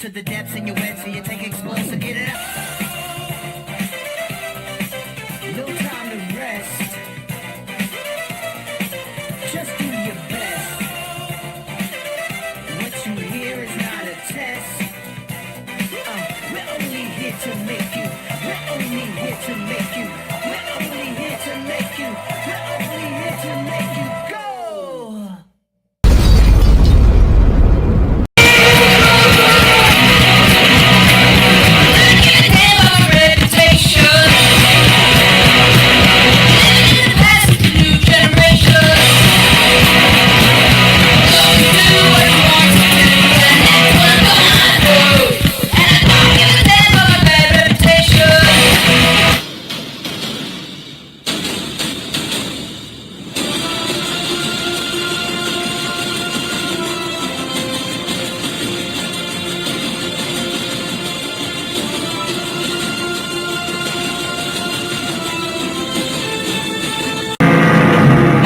to the depths and you're wet, so you take explosive, get it up. No time to rest. Just do your best. What you hear is not a test. We're only here to make you. We're only here to make you. We're only here to make you. We're only here to make you go.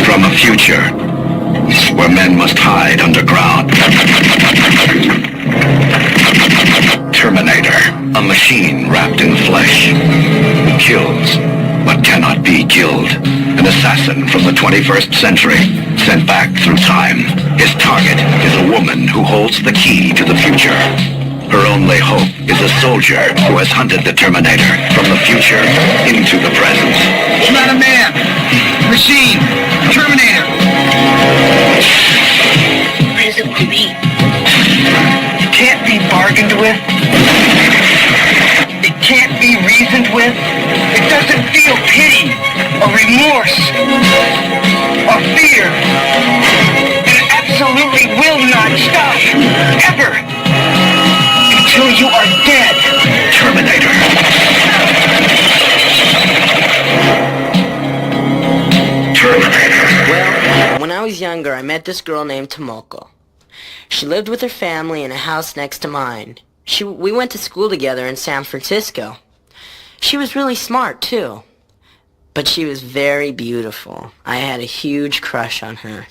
From a future where men must hide underground. Terminator, a machine wrapped in flesh, who kills but cannot be killed. An assassin from the 21st century, sent back through time. His target is a woman who holds the key to the future. Her only hope is a soldier who has hunted the Terminator from the future into the present. It's not a man. Machine. Terminator. What does it want to be? It can't be bargained with. It can't be reasoned with. It doesn't feel pity or remorse or fear. It absolutely will not stop. Ever. Until you are dead. Terminator. Well, when I was younger, I met this girl named Tomoko. She lived with her family in a house next to mine. We went to school together in San Francisco. She was really smart, too. But she was very beautiful. I had a huge crush on her.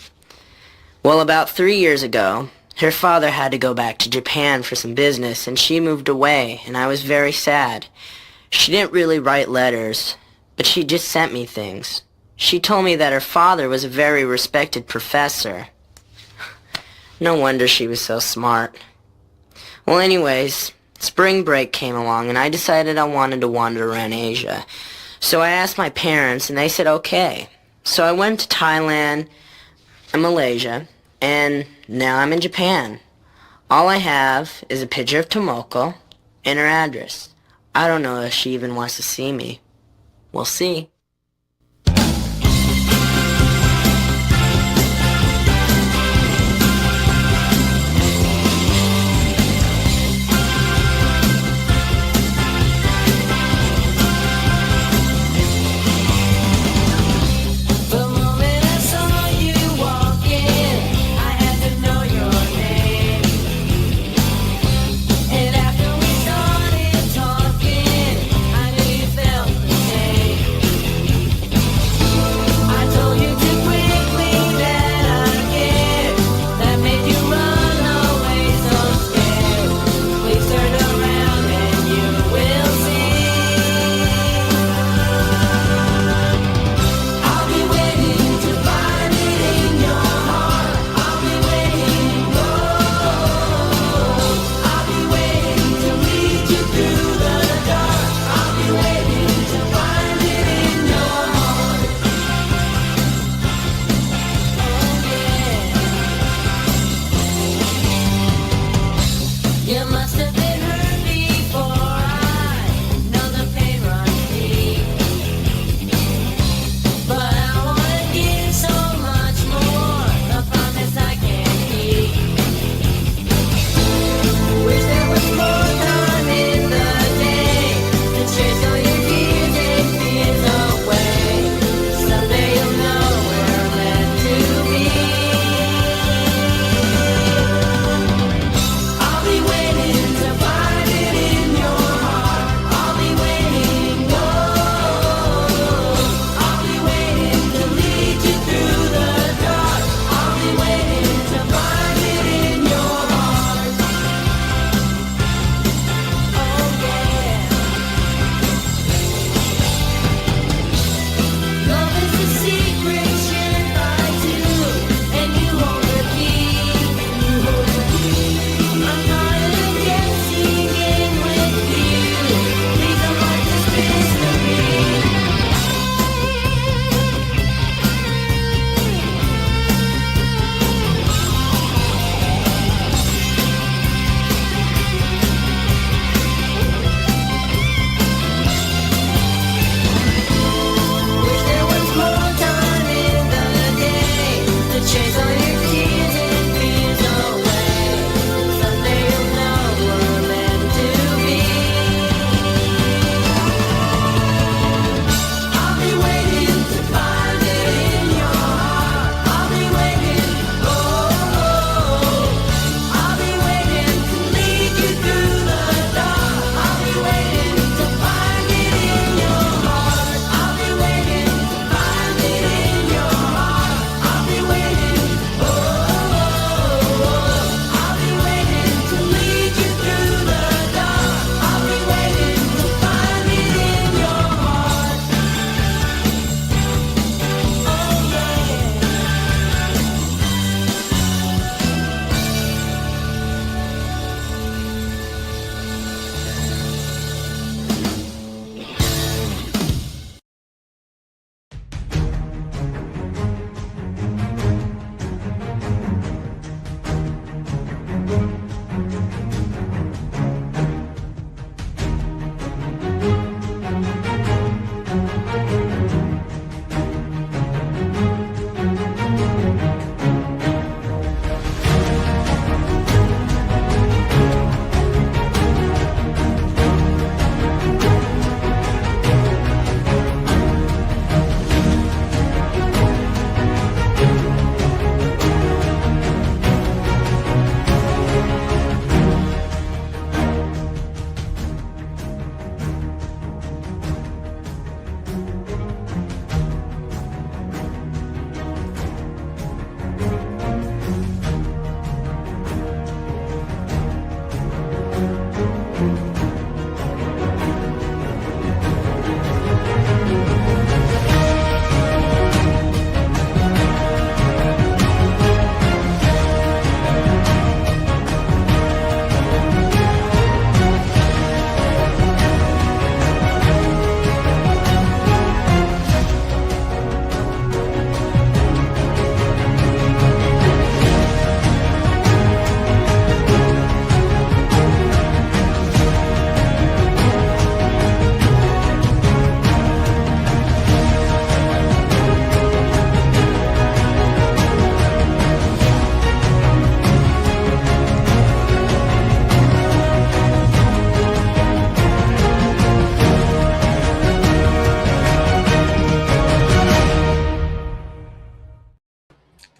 Well, about 3 years ago, her father had to go back to Japan for some business, and she moved away, and I was very sad. She didn't really write letters, but she just sent me things. She told me that her father was a very respected professor. No wonder she was so smart. Well, anyways, spring break came along, and I decided I wanted to wander around Asia. So I asked my parents, and they said okay. So I went to Thailand and Malaysia, and now I'm in Japan. All I have is a picture of Tomoko and her address. I don't know if she even wants to see me. We'll see.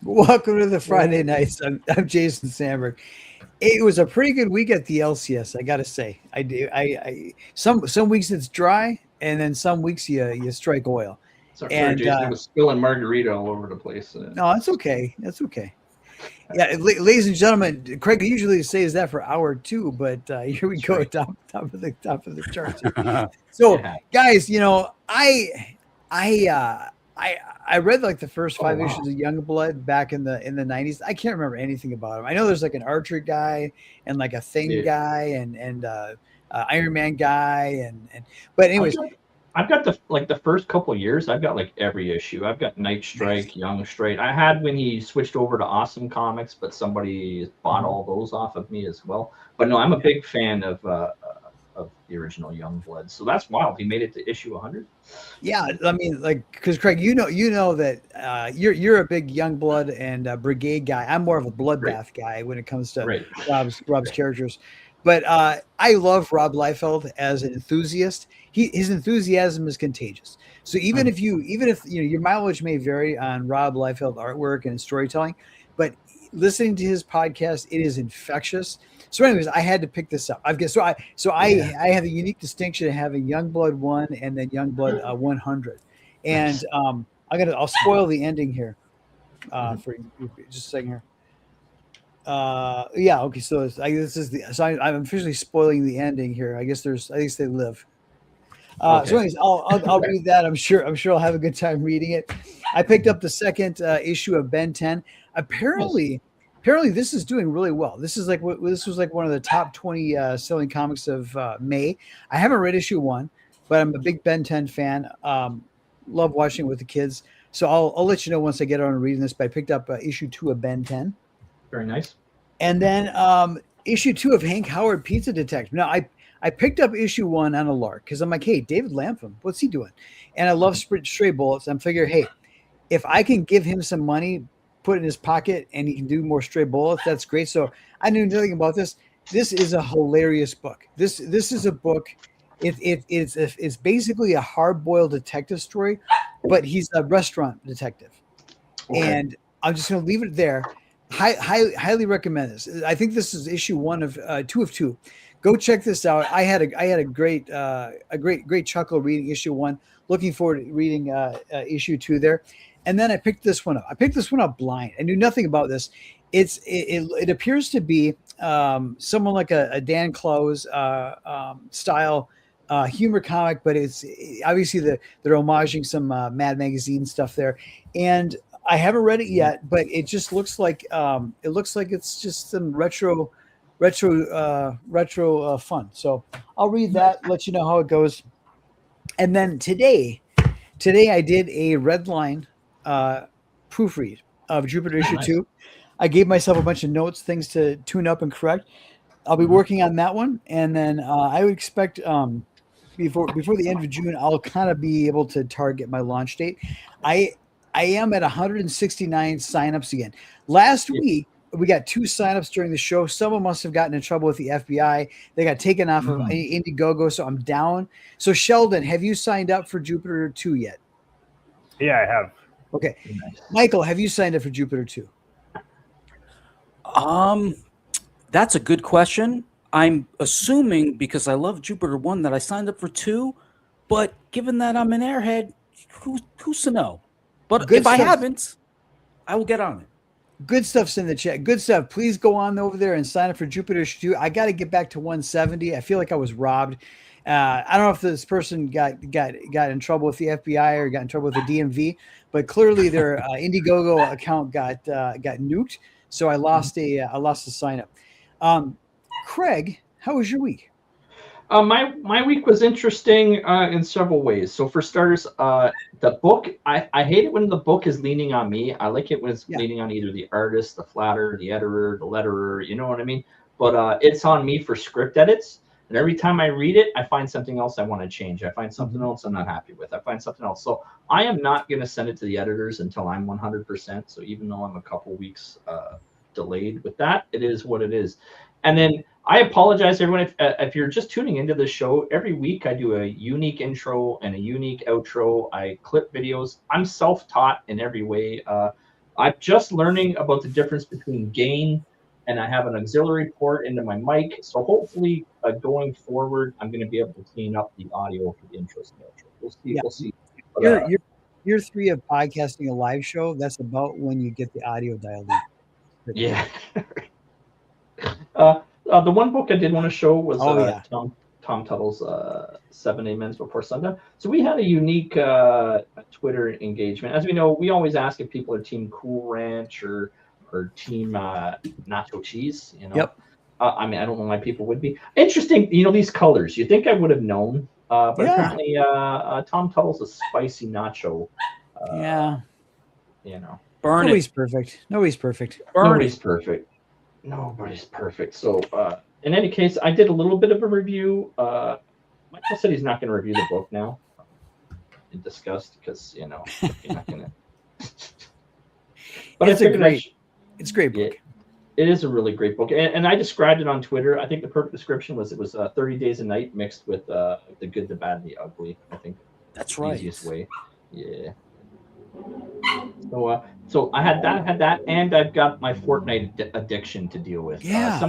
Welcome to the Friday nights. I'm Jason Sandberg. It was a pretty good week at the LCS, I gotta say. I do. Some weeks it's dry, and then some weeks you strike oil. Sorry, And Jason. I was spilling margarita all over the place. no, that's okay. That's okay. Yeah, ladies and gentlemen, Craig usually says that for hour two, but here we go, right. top of the charts. So, yeah. Guys, you know, I read like the first 5 issues of Youngblood back in the 90s. I can't remember anything about him. I know there's like an Archer guy and like a Thing guy and Iron Man guy and but anyways. I've got the first couple of years. I've got like every issue. I've got Night Strike, Young Strike. I had when he switched over to Awesome Comics, but somebody bought all those off of me as well. But no, I'm a big fan of the original Youngblood. So that's wild. He made it to issue 100. Yeah, I mean, like, because Craig, you know that you're a big Youngblood and Brigade guy. I'm more of a Bloodbath guy when it comes to Rob's characters. But I love Rob Liefeld as an enthusiast. His enthusiasm is contagious. So even if you know your mileage may vary on Rob Liefeld artwork and storytelling, but listening to his podcast, it is infectious. So anyways, I had to pick this up. I have a unique distinction of having Youngblood 1 and then Youngblood 100. And I'll spoil the ending here for just a second here. Okay, so I'm officially spoiling the ending here. I guess they live. So anyways, I'll read that. I'm sure I'll have a good time reading it. I picked up the second issue of Ben 10. Apparently this is doing really well. This was like one of the top 20 selling comics of May. I haven't read issue 1, but I'm a big Ben 10 fan. Love watching it with the kids. So I'll let you know once I get on reading this. But I picked up issue 2 of Ben 10. Very nice. And then issue 2 of Hank Howard, Pizza Detective. Now I picked up issue 1 on a lark because I'm like, hey, David Lapham, what's he doing? And I love Stray Bullets. I'm figuring, hey, if I can give him some money, put it in his pocket, and he can do more Stray Bullets, that's great. So I knew nothing about this. This is a hilarious book. This is a book. It's basically a hard-boiled detective story, but he's a restaurant detective. Okay. And I'm just going to leave it there. Highly recommend this. I think this is issue 1 of 2 of 2. Go check this out. I had a great chuckle reading issue 1. Looking forward to reading issue 2 there. And then I picked this one up. I picked this one up blind. I knew nothing about this. It appears to be someone like a Dan Clowes style humor comic, but it's obviously they're homaging some Mad Magazine stuff there. And I haven't read it yet, but it just looks like it's just some retro fun. So I'll read that, let you know how it goes. And then today I did a red line proofread of Jupiter issue 2. I gave myself a bunch of notes, things to tune up and correct. I'll be working on that one, and then I would expect before the end of June, I'll kind of be able to target my launch date. I am at 169 signups again. Last week, we got 2 signups during the show. Someone must have gotten in trouble with the FBI. They got taken off of Indiegogo, so I'm down. So, Sheldon, have you signed up for Jupiter 2 yet? Yeah, I have. Okay. Nice. Michael, have you signed up for Jupiter 2? That's a good question. I'm assuming because I love Jupiter 1 that I signed up for 2, but given that I'm an airhead, who's to know? But if I haven't, I will get on it. Good stuff's in the chat. Good stuff. Please go on over there and sign up for Jupiter 2. I got to get back to 170. I feel like I was robbed. I don't know if this person got in trouble with the FBI or got in trouble with the DMV, but clearly their Indiegogo account got nuked. So I lost a sign up. Craig, how was your week? My week was interesting in several ways. So for starters, the book, I hate it when the book is leaning on me. I like it when it's leaning on either the artist, the flatter, the editor, the letterer, you know what I mean? But it's on me for script edits. And every time I read it, I find something else I want to change. I find something else I'm not happy with. I find something else. So I am not going to send it to the editors until I'm 100%. So even though I'm a couple weeks delayed with that, it is what it is. And then I apologize, everyone, if you're just tuning into the show. Every week I do a unique intro and a unique outro. I clip videos. I'm self-taught in every way. I'm just learning about the difference between gain, and I have an auxiliary port into my mic. So hopefully, going forward, I'm going to be able to clean up the audio for the intro schedule. We'll see. Yeah. We'll see. But, Year 3 of podcasting a live show. That's about when you get the audio dialed in. yeah. The one book I did want to show was Tom Tuttle's 7 Amens Before Sundown. So we had a unique Twitter engagement. As we know, we always ask if people are Team Cool Ranch or Team Nacho Cheese. You know, Yep. I mean, I don't know why people would be. Interesting, you know, these colors. You think I would have known, but apparently Tom Tuttle's a spicy nacho. You know, Nobody's perfect. Nobody's perfect. Nobody's perfect. Nobody's perfect. So, in any case, I did a little bit of a review. Michael said he's not going to review the book now. In disgust, because you know you're not going to. But it's a great book. Yeah, it is a really great book, and I described it on Twitter. I think the perfect description was it was 30 Days a Night mixed with the good, the bad, and the ugly. I think that's right. Easiest way. Yeah. So I had that, and I've got my Fortnite addiction to deal with. Yeah.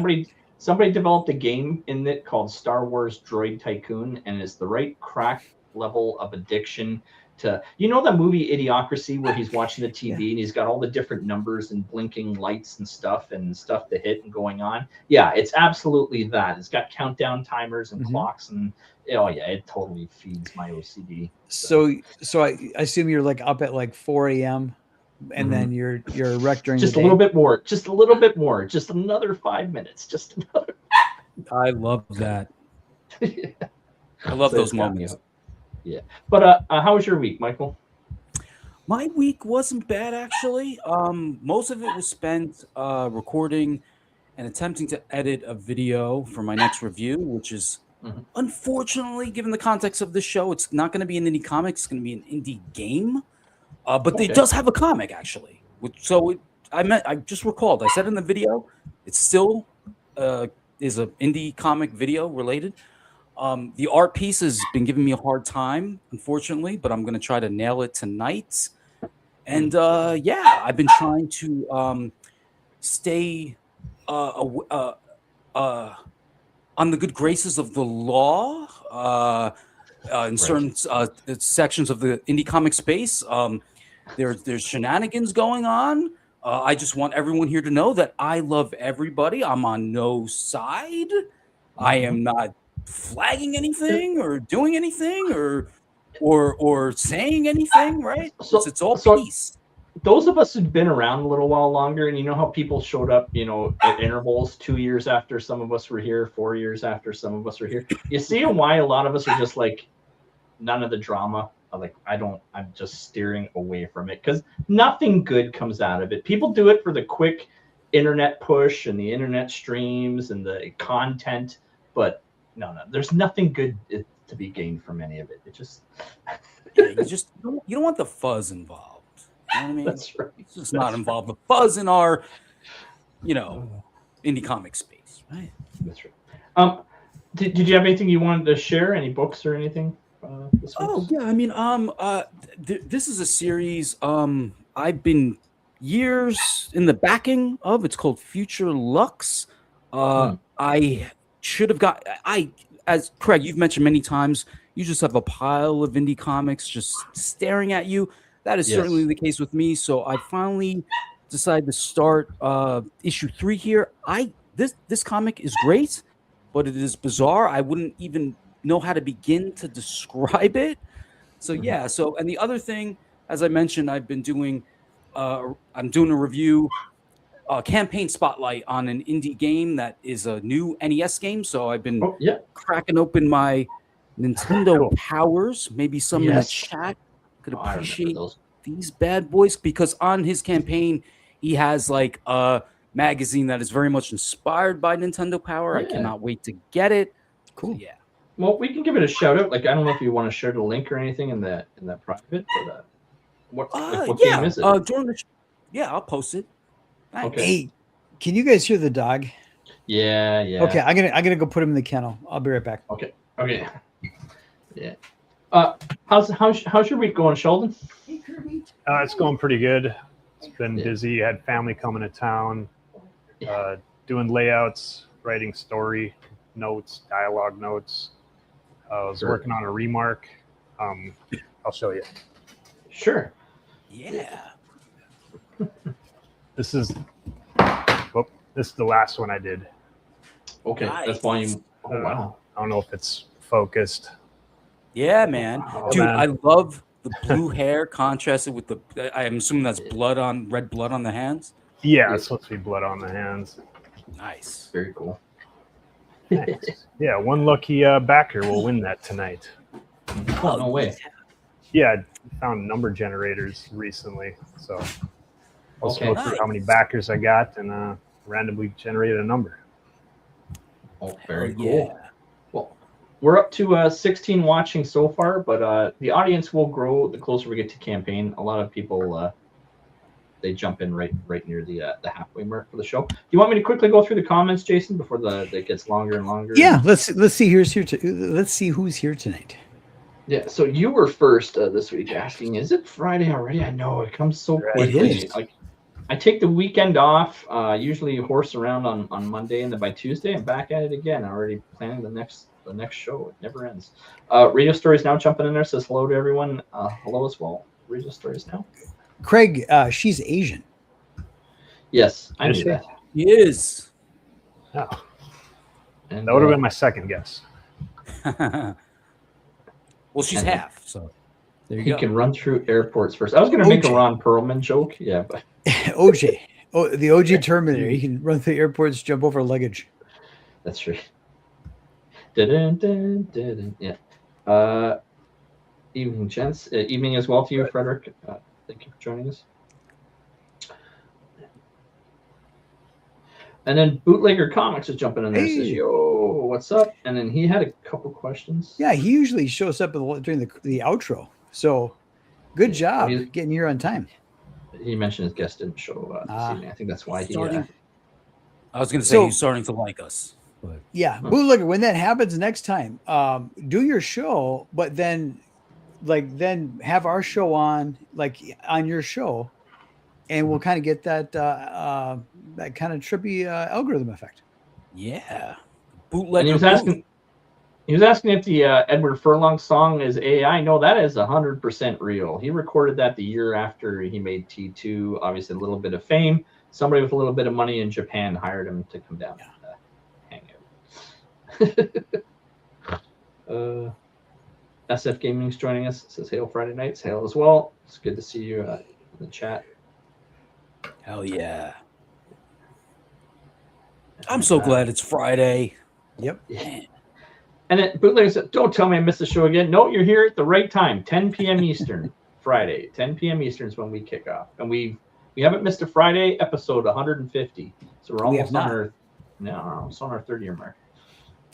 Somebody developed a game in it called Star Wars Droid Tycoon, and it's the right crack level of addiction to, you know, the movie Idiocracy where he's watching the TV and he's got all the different numbers and blinking lights and stuff to hit and going on. Yeah, it's absolutely that. It's got countdown timers and clocks, and oh yeah, it totally feeds my OCD. So I assume you're like up at like 4 a.m. and then you're wrecked during just the day. a little bit more, just another 5 minutes, just another. I love that. I love those moments. Yeah, but how was your week, Michael? My week wasn't bad, actually. Most of it was spent recording and attempting to edit a video for my next review, which is unfortunately, given the context of this show, it's not going to be an indie comic. It's going to be an indie game. But it does have a comic, actually. I just recalled. I said in the video, it still is an indie comic video related. The art piece has been giving me a hard time, unfortunately, but I'm going to try to nail it tonight. And I've been trying to stay on the good graces of the law in certain sections of the indie comic space. There's shenanigans going on. I just want everyone here to know that I love everybody. I'm on no side. I am not flagging anything or doing anything or saying anything, right? It's all peace. Those of us who've been around a little while longer, and you know how people showed up, you know, at intervals 2 years after some of us were here, 4 years after some of us were here. You see why a lot of us are just like, none of the drama. Like, I'm just steering away from it because nothing good comes out of it. People do it for the quick internet push and the internet streams and the content, but no, there's nothing good to be gained from any of it. It just you don't want the fuzz involved. You know what I mean? That's right. It's just not involved the fuzz in our, indie comic space, right? That's right. Did you have anything you wanted to share? Any books or anything? This is a series I've been years in the backing of. It's called Future Lux. I should have got. As Craig, you've mentioned many times, you just have a pile of indie comics just staring at you. That is certainly the case with me. So I finally decided to start issue 3 here. This comic is great, but it is bizarre. I wouldn't even know how to begin to describe it. So and the other thing, as I mentioned, I've been doing I'm doing a review campaign spotlight on an indie game that is a new NES game. So I've been cracking open my Nintendo powers. Maybe some in the chat could appreciate these bad boys, because on his campaign he has like a magazine that is very much inspired by Nintendo Power. I cannot wait to get it. Cool. So, well, we can give it a shout out. Like, I don't know if you want to share the link or anything in that private, but what game is it? I'll post it. Nice. Okay. Hey, can you guys hear the dog? Yeah. Okay, I'm gonna go put him in the kennel. I'll be right back. Okay. Yeah. How's your week going, Sheldon? It's going pretty good. It's been busy. Had family coming to town, doing layouts, writing story notes, dialogue notes. I was working on a remark. I'll show you. Sure. Yeah. This is the last one I did. Okay, Nice. that's volume. Oh wow. I don't know if it's focused. Yeah, man. Dude, man. I love the blue hair contrasted with the. I'm assuming that's red blood on the hands. Yeah, it's supposed to be blood on the hands. Nice. Very cool. Nice. Yeah, one lucky backer will win that tonight. Oh, no way. Yeah, I found number generators recently, so I'll just go through how many backers I got and randomly generate a number. Oh, very cool. Yeah. Well, we're up to 16 watching so far, but the audience will grow the closer we get to campaign. A lot of people they jump in right near the halfway mark for the show. Do you want me to quickly go through the comments, Jason, before it gets longer and longer? Yeah, let's see let's see who's here tonight. Yeah, so you were first this week asking, is it Friday already? I know, it comes so quickly. is. Like, I take the weekend off, usually horse around on Monday, and then by Tuesday I'm back at it again, already planning the next show. It never ends. Radio Stories Now jumping in there, says hello to everyone. Hello as well. Radio Stories Now. Craig, she's Asian. Yes, I Is knew she? that. He is. Oh, And, that would have been my second guess. Well, she's half, so there you he go. can run through airports first. I was going to make a OJ. Ron Perlman joke, yeah, but OJ. Oh, the OG Terminator. He can run through airports, jump over luggage. that's true. Dun, dun, dun, yeah. Evening, gents. Evening as well to you, Frederick. Thank you for joining us. And then Bootlegger Comics is jumping in there. Says, Hey. yo, what's up? And then he had a couple questions. Yeah, he usually shows up during the outro. So good job He's- getting here on time. He mentioned his guest didn't show this evening. I think that's why he. I was going to say So- he's starting to like us. But Yeah, Bootlegger, when that happens next time, do your show, but then have our show on your show, and we'll kind of get that kind of trippy algorithm effect. yeah, And bootlegger. he was asking. He was asking if the Edward Furlong song is AI. No, that is 100% real. He recorded that the year after he made T2. Obviously, a little bit of fame. Somebody with a little bit of money in Japan hired him to come down and hang out. SF Gaming's joining us. It says hail Friday nights. Hail as well. It's good to see you in the chat. Hell yeah! I'm so glad it's Friday. Yep. Man. And then Bootlegger said, don't tell me I missed the show again. No, you're here at the right time, 10 p.m. Eastern, Friday. 10 p.m. Eastern is when we kick off. And we haven't missed a Friday episode 150. So we're almost on our third year mark.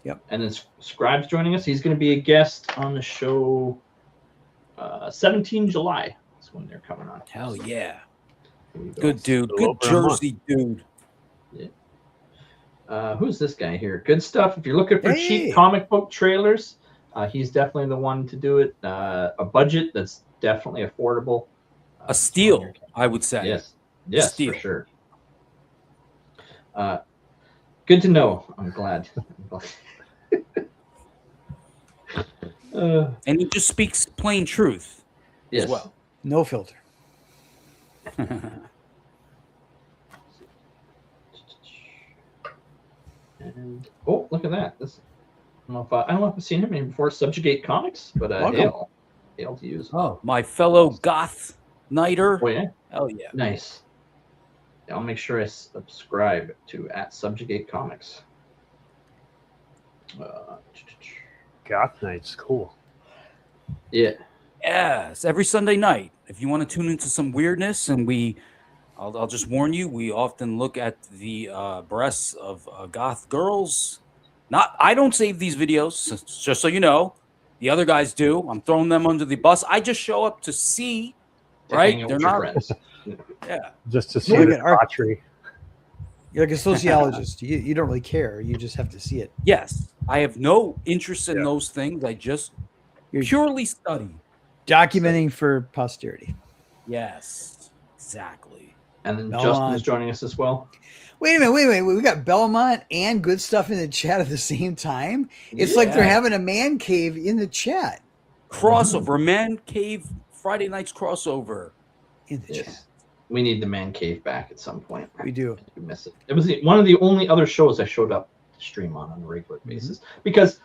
Yep. And then Scribe's joining us. He's going to be a guest on the show 17 July. That's when they're coming on. Hell yeah! Here we go. Good dude. Little Good over a month. Jersey dude. Who's this guy here? Good stuff. If you're looking for cheap comic book trailers, he's definitely the one to do it. A budget that's definitely affordable. A steal, I would say. Yes, Steal. for sure. Good to know. I'm glad. And he just speaks plain truth Yes. as well. No filter. And look at that! This I don't know if I've seen him before. Subjugate Comics, but hail to use. Oh, my fellow goth nighter. Oh yeah, Hell yeah! nice. Yeah, I'll make sure I subscribe to @Subjugate Comics. Goth Night's cool. Yeah. Yes, every Sunday night. If you want to tune into some weirdness, and I'll just warn you, we often look at the breasts of goth girls. I don't save these videos, just so you know. The other guys do. I'm throwing them under the bus. I just show up to see, right? They're not. Friends. Yeah. Just to see Look the at our- debauchery. You're like a sociologist. you don't really care. You just have to see it. Yes, I have no interest in those things. I just You're purely study. documenting for posterity. Yes, exactly. And then Belmont. Justin is joining us as well. Wait a minute. We got Belmont and Good Stuff in the chat at the same time. It's like they're having a man cave in the chat. Crossover, Man Cave Friday nights crossover. In the chat. We need the man cave back at some point. We do. We miss it. It was one of the only other shows I showed up to stream on a regular basis because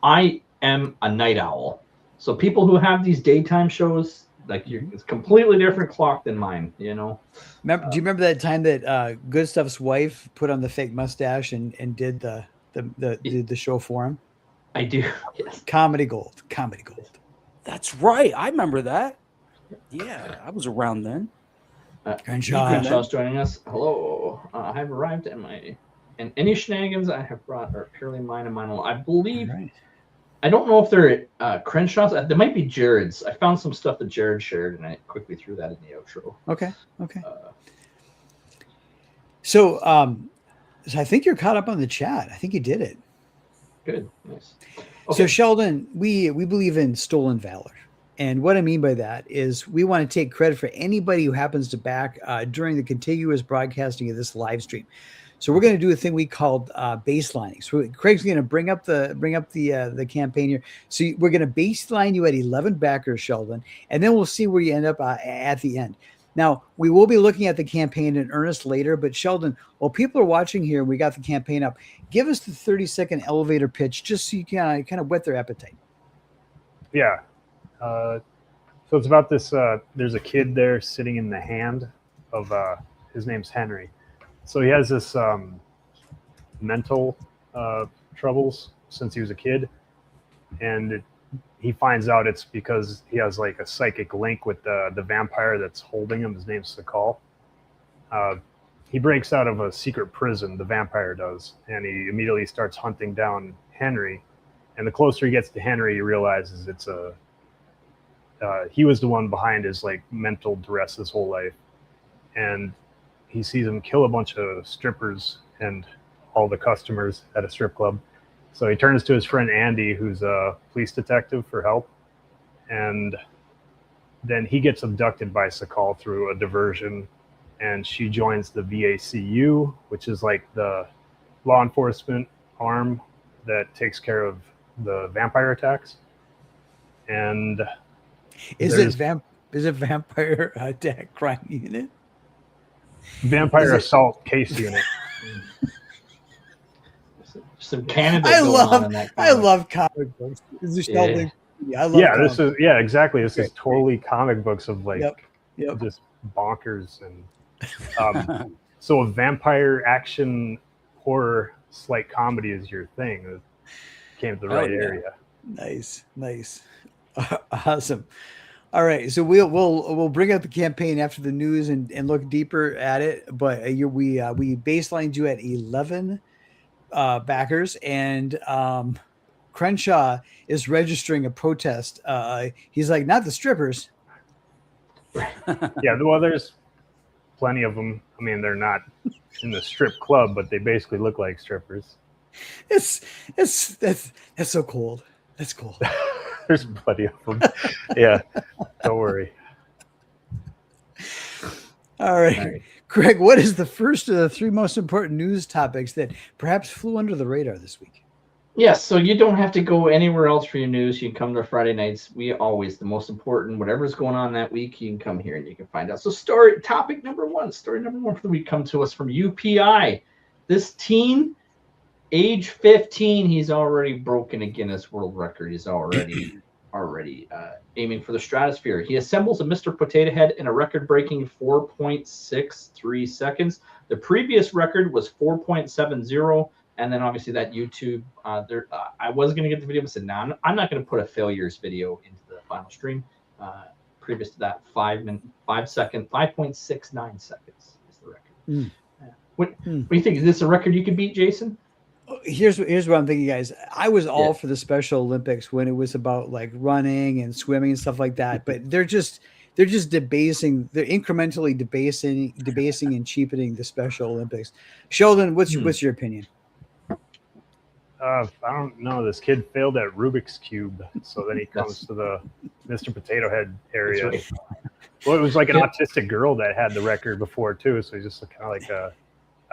I am a night owl. So people who have these daytime shows, like it's completely different clock than mine, you know. Do you remember that time that Good Stuff's wife put on the fake mustache and did the show for him? I do. Yes. Comedy gold. That's right. I remember that. Yeah, I was around then. Crenshaw's joining us. Hello. I have arrived and any shenanigans I have brought are purely mine and mine alone. I believe. Right. I don't know if they're Crenshaw's. They might be Jared's. I found some stuff that Jared shared, and I quickly threw that in the outro. Okay. So I think you're caught up on the chat. I think you did it. Good. Nice. Okay. So Sheldon, we believe in stolen valor. And what I mean by that is we want to take credit for anybody who happens to back during the contiguous broadcasting of this live stream. So we're going to do a thing we called baselining. So Craig's going to bring up the campaign here. So we're going to baseline you at 11 backers, Sheldon, and then we'll see where you end up at the end. Now, we will be looking at the campaign in earnest later, but Sheldon, while people are watching here, we got the campaign up. Give us the 30-second elevator pitch just so you can kind of whet their appetite. Yeah. So it's about this, there's a kid there sitting in the hand of, his name's Henry. So he has this mental troubles since he was a kid. And he finds out it's because he has like a psychic link with the vampire that's holding him. His name's Sakal. He breaks out of a secret prison, the vampire does, and he immediately starts hunting down Henry. And the closer he gets to Henry, he realizes he was the one behind his like mental duress his whole life. And he sees him kill a bunch of strippers and all the customers at a strip club. So he turns to his friend Andy, who's a police detective, for help. And then he gets abducted by Sakal through a diversion. And she joins the VACU, which is like the law enforcement arm that takes care of the vampire attacks. And is it vampire attack crime unit? Vampire assault case unit. Some Canada. I love comic books. This is Sheldon. I love exactly. This is totally comic books of like just bonkers and so a vampire action horror slight comedy is your thing. It came to the right area. Nice. Awesome. All right, so we'll bring up the campaign after the news and look deeper at it. But we baselined you at 11 backers, and Crenshaw is registering a protest. He's like, not the strippers. Yeah, well, there's plenty of them. I mean, they're not in the strip club, but they basically look like strippers. That's so cold. That's cool. There's plenty of them. Yeah, don't worry. All right. Craig, what is the first of the three most important news topics that perhaps flew under the radar this week? Yes, so you don't have to go anywhere else for your news. You can come to Friday nights. The most important, whatever's going on that week, you can come here and you can find out. So story number one for the week comes to us from UPI. This teen, age 15, he's already broken a Guinness World Record. He's already aiming for the stratosphere. He assembles a Mr. Potatohead in a record-breaking 4.63 seconds. The previous record was 4.70, and then obviously that YouTube. I was going to get the video, but said, no, I'm not going to put a failures video into the final stream. Previous to that, 5.69 seconds is the record. What do you think? Is this a record you could beat, Jason? Here's what I'm thinking, guys. I was all for the Special Olympics when it was about like running and swimming and stuff like that. But they're just debasing. They're incrementally debasing and cheapening the Special Olympics. Sheldon, what's your opinion? I don't know. This kid failed at Rubik's Cube, so then he comes to the Mr. Potato Head area. Right. Well, it was like an autistic girl that had the record before too. So he's just kind of like I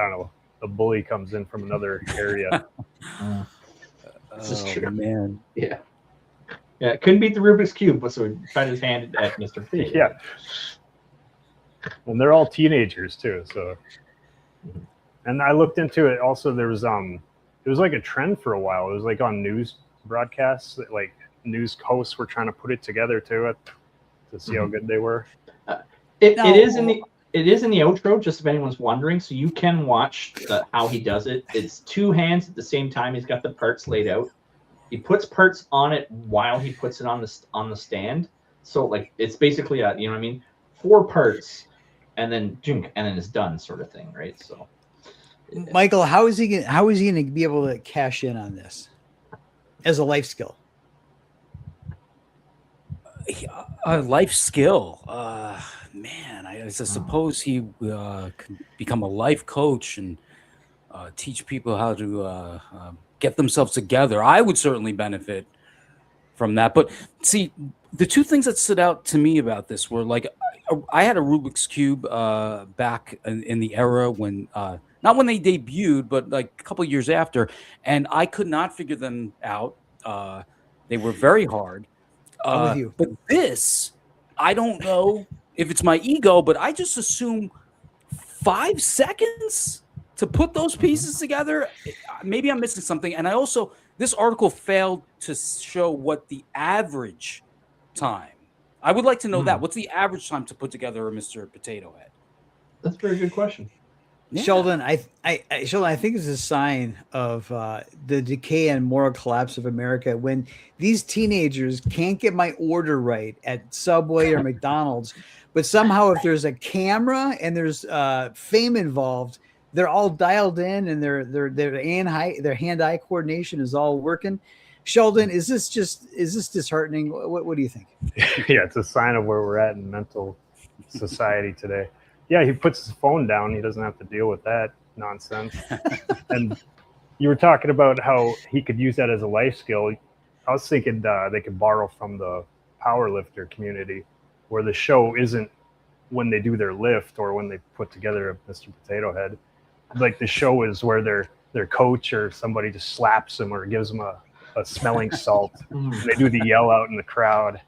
don't know, a bully comes in from another area. This is true. Man. Yeah. Yeah, couldn't beat the Rubik's Cube, so he tried his hand at Mr. P. Yeah. And they're all teenagers too. So, and I looked into it. Also, there was it was like a trend for a while. It was like on news broadcasts that like news hosts were trying to put it together to see how good they were. It is in the outro, just if anyone's wondering. So you can watch how he does it. It's two hands at the same time. He's got the parts laid out. He puts parts on it while he puts it on the stand. So like it's basically a, you know what I mean, 4 parts, and then it's done, sort of thing, right? So, Michael, how is he going to be able to cash in on this as a life skill? A life skill, man. I suppose he could become a life coach and teach people how to get themselves together. I would certainly benefit from that. But see, the two things that stood out to me about this were like, I had a Rubik's Cube back in the era when, not when they debuted, but like a couple of years after, and I could not figure them out. They were very hard. I'm with you. But this, I don't know if it's my ego, but I just assume 5 seconds to put those pieces together. Maybe I'm missing something. And I also, this article failed to show what the average time. I would like to know that. What's the average time to put together a Mr. Potato Head? That's a very good question. Yeah. Sheldon, I think it's a sign of the decay and moral collapse of America when these teenagers can't get my order right at Subway or McDonald's, but somehow if there's a camera and there's fame involved, they're all dialed in and their hand-eye coordination is all working. Sheldon, is this disheartening? What do you think? Yeah, it's a sign of where we're at in mental society today. Yeah, he puts his phone down. He doesn't have to deal with that nonsense. And you were talking about how he could use that as a life skill. I was thinking they could borrow from the powerlifter community, where the show isn't when they do their lift or when they put together a Mr. Potato Head. Like the show is where their coach or somebody just slaps them or gives them a smelling salt. And they do the yell out in the crowd.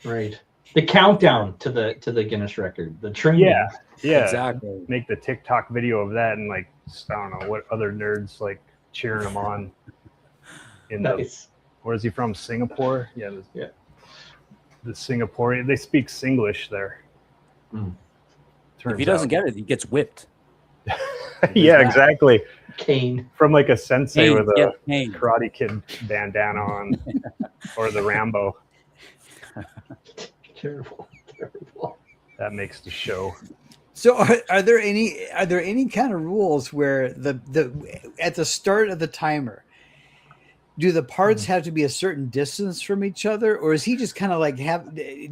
Right. The countdown to the Guinness record, the training. Yeah, exactly. Make the TikTok video of that, and like I don't know what other nerds like cheering him on. Nice. Where's he from? Singapore? Yeah. The Singaporean. They speak Singlish there. If he doesn't get it, he gets whipped. Yeah, exactly. Cane from like a sensei Cane, with a Cane. Karate Kid bandana on, or the Rambo. Terrible. That makes the show. So are there any kind of rules where the at the start of the timer, do the parts have to be a certain distance from each other, or is he just kind of like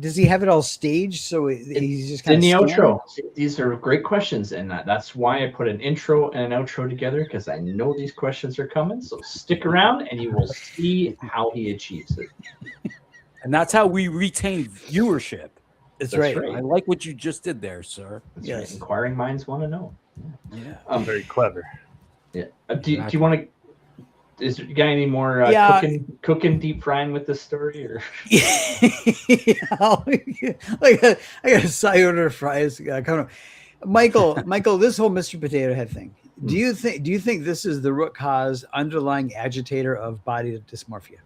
does he have it all staged so he's just kind in of the outro? These are great questions, and that's why I put an intro and an outro together, because I know these questions are coming. So stick around and you will see how he achieves it. And that's how we retain viewership. That's right. I like what you just did there, sir. That's right. Inquiring minds want to know. Yeah. Very clever. Yeah. Do you want to? Is you got any more cooking deep frying with this story, or? I got a sayonara fries coming up. Michael, this whole Mr. Potato Head thing. Do you think this is the root cause, underlying agitator of body dysmorphia?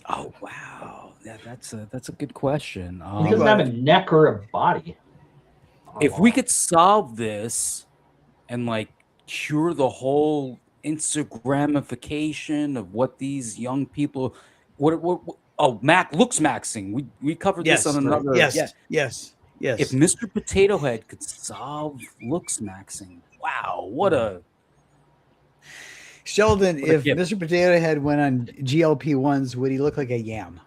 Oh wow, that's a good question. He doesn't have a neck or a body. If we could solve this and like cure the whole Instagramification of what these young people, looks maxing. We covered this on another. Yes. If Mr. Potato Head could solve looks maxing, wow, what a. Sheldon, if Mr. Potato Head went on GLP-1s, would he look like a yam?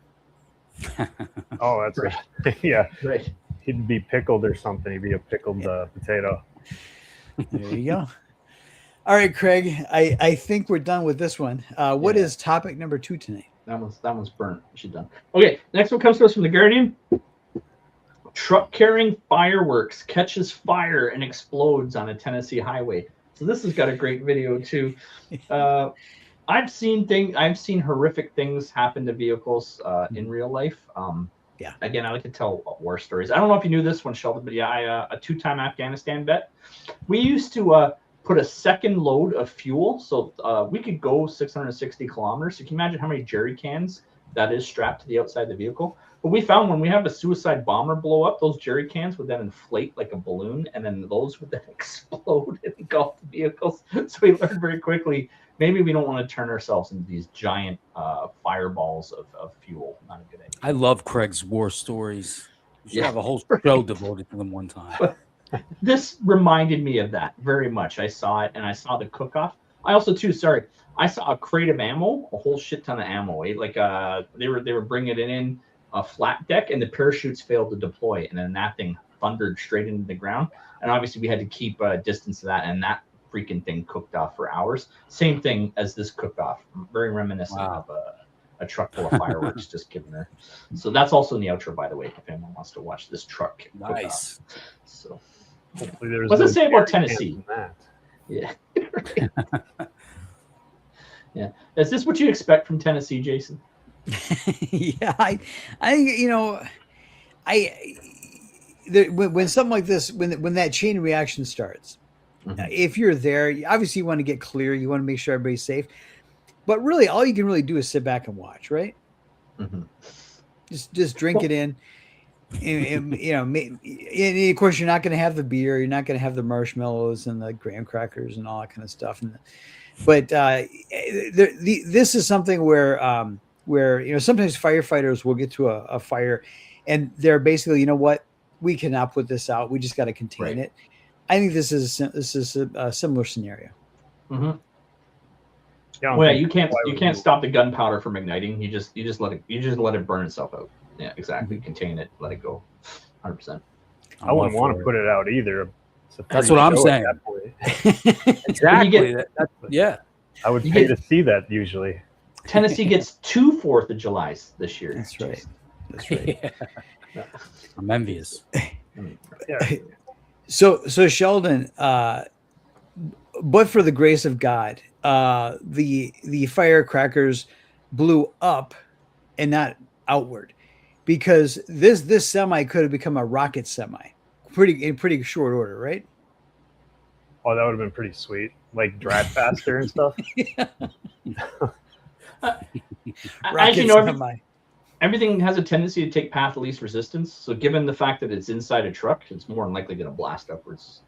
Oh, that's right. Yeah, right. He'd be pickled or something. He'd be a pickled potato. There you go. All right, Craig. I think we're done with this one. What is topic number 2 tonight? That one's burnt. She's done. Okay, next one comes to us from The Guardian. Truck carrying fireworks catches fire and explodes on a Tennessee highway. So this has got a great video too. I've seen horrific things happen to vehicles in real life. Yeah. Again, I like to tell war stories. I don't know if you knew this one, Sheldon, but yeah, a 2-time Afghanistan vet. We used to put a second load of fuel, so we could go 660 kilometers. So can you imagine how many jerry cans that is strapped to the outside of the vehicle? But we found when we have a suicide bomber blow up, those jerry cans would then inflate like a balloon, and then those would then explode and engulf the vehicles. So we learned very quickly, maybe we don't want to turn ourselves into these giant fireballs of fuel. Not a good idea. I love Craig's war stories. You should have a whole show devoted to them one time. But this reminded me of that very much. I saw it, and I saw the cook-off. I also, too, I saw a crate of ammo, a whole shit ton of ammo. Like they were bringing it in a flat deck, and the parachutes failed to deploy, and then that thing thundered straight into the ground. And obviously, we had to keep a distance to that, and that freaking thing cooked off for hours. Same thing as this cook-off. Very reminiscent of a truck full of fireworks just given her. So that's also in the outro, by the way, if anyone wants to watch this truck. Nice. So, Hopefully there's what's no it say about jerry Tennessee? cans in that. Yeah. Yeah. Is this what you expect from Tennessee, Jason? Yeah, when something like this, when that chain reaction starts, if you're there, obviously you want to get clear, you want to make sure everybody's safe, but really all you can really do is sit back and watch, right? Just drink it in, and of course you're not going to have the beer, you're not going to have the marshmallows and the graham crackers and all that kind of stuff, but this is something where sometimes firefighters will get to a fire and they're basically, you know what, we cannot put this out, we just got to contain it. I think this is a similar scenario. Yeah, well, you can't stop the gunpowder from igniting. You just let it burn itself out. Yeah, exactly. Contain it, let it go. 100%. I wouldn't want to put it out either. That's what I'm saying. Exactly. Yeah. I would pay to see that usually. Tennessee gets 2 4th of Julys this year. That's right. That's right. Yeah. I'm envious. Yeah. So Sheldon, but for the grace of God, the firecrackers blew up and not outward, because this semi could have become a rocket semi in pretty short order, right? Oh, that would have been pretty sweet. Like drive faster and stuff. As you know, everything has a tendency to take path of least resistance. So given the fact that it's inside a truck, it's more than likely going to blast upwards.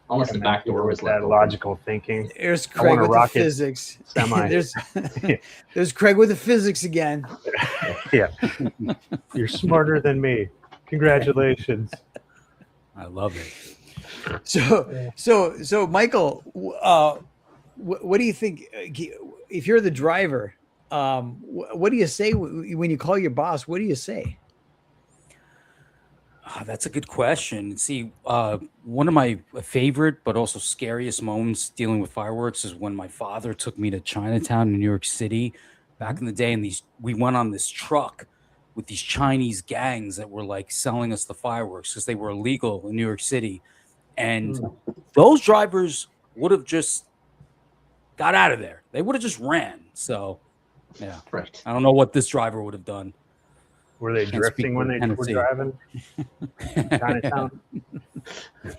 Unless the back door was that logical thinking. There's Craig with the physics. There's Craig with the physics again. Yeah. You're smarter than me. Congratulations. I love it. So Michael, what do you think? If you're the driver, what do you say when you call your boss? What do you say? That's a good question. See, one of my favorite but also scariest moments dealing with fireworks is when my father took me to Chinatown in New York City back in the day, and we went on this truck with these Chinese gangs that were like selling us the fireworks because they were illegal in New York City. And those drivers would have just got out of there. They would have just ran. So, yeah. Right. I don't know what this driver would have done. Were they drifting when they were driving? Chinatown?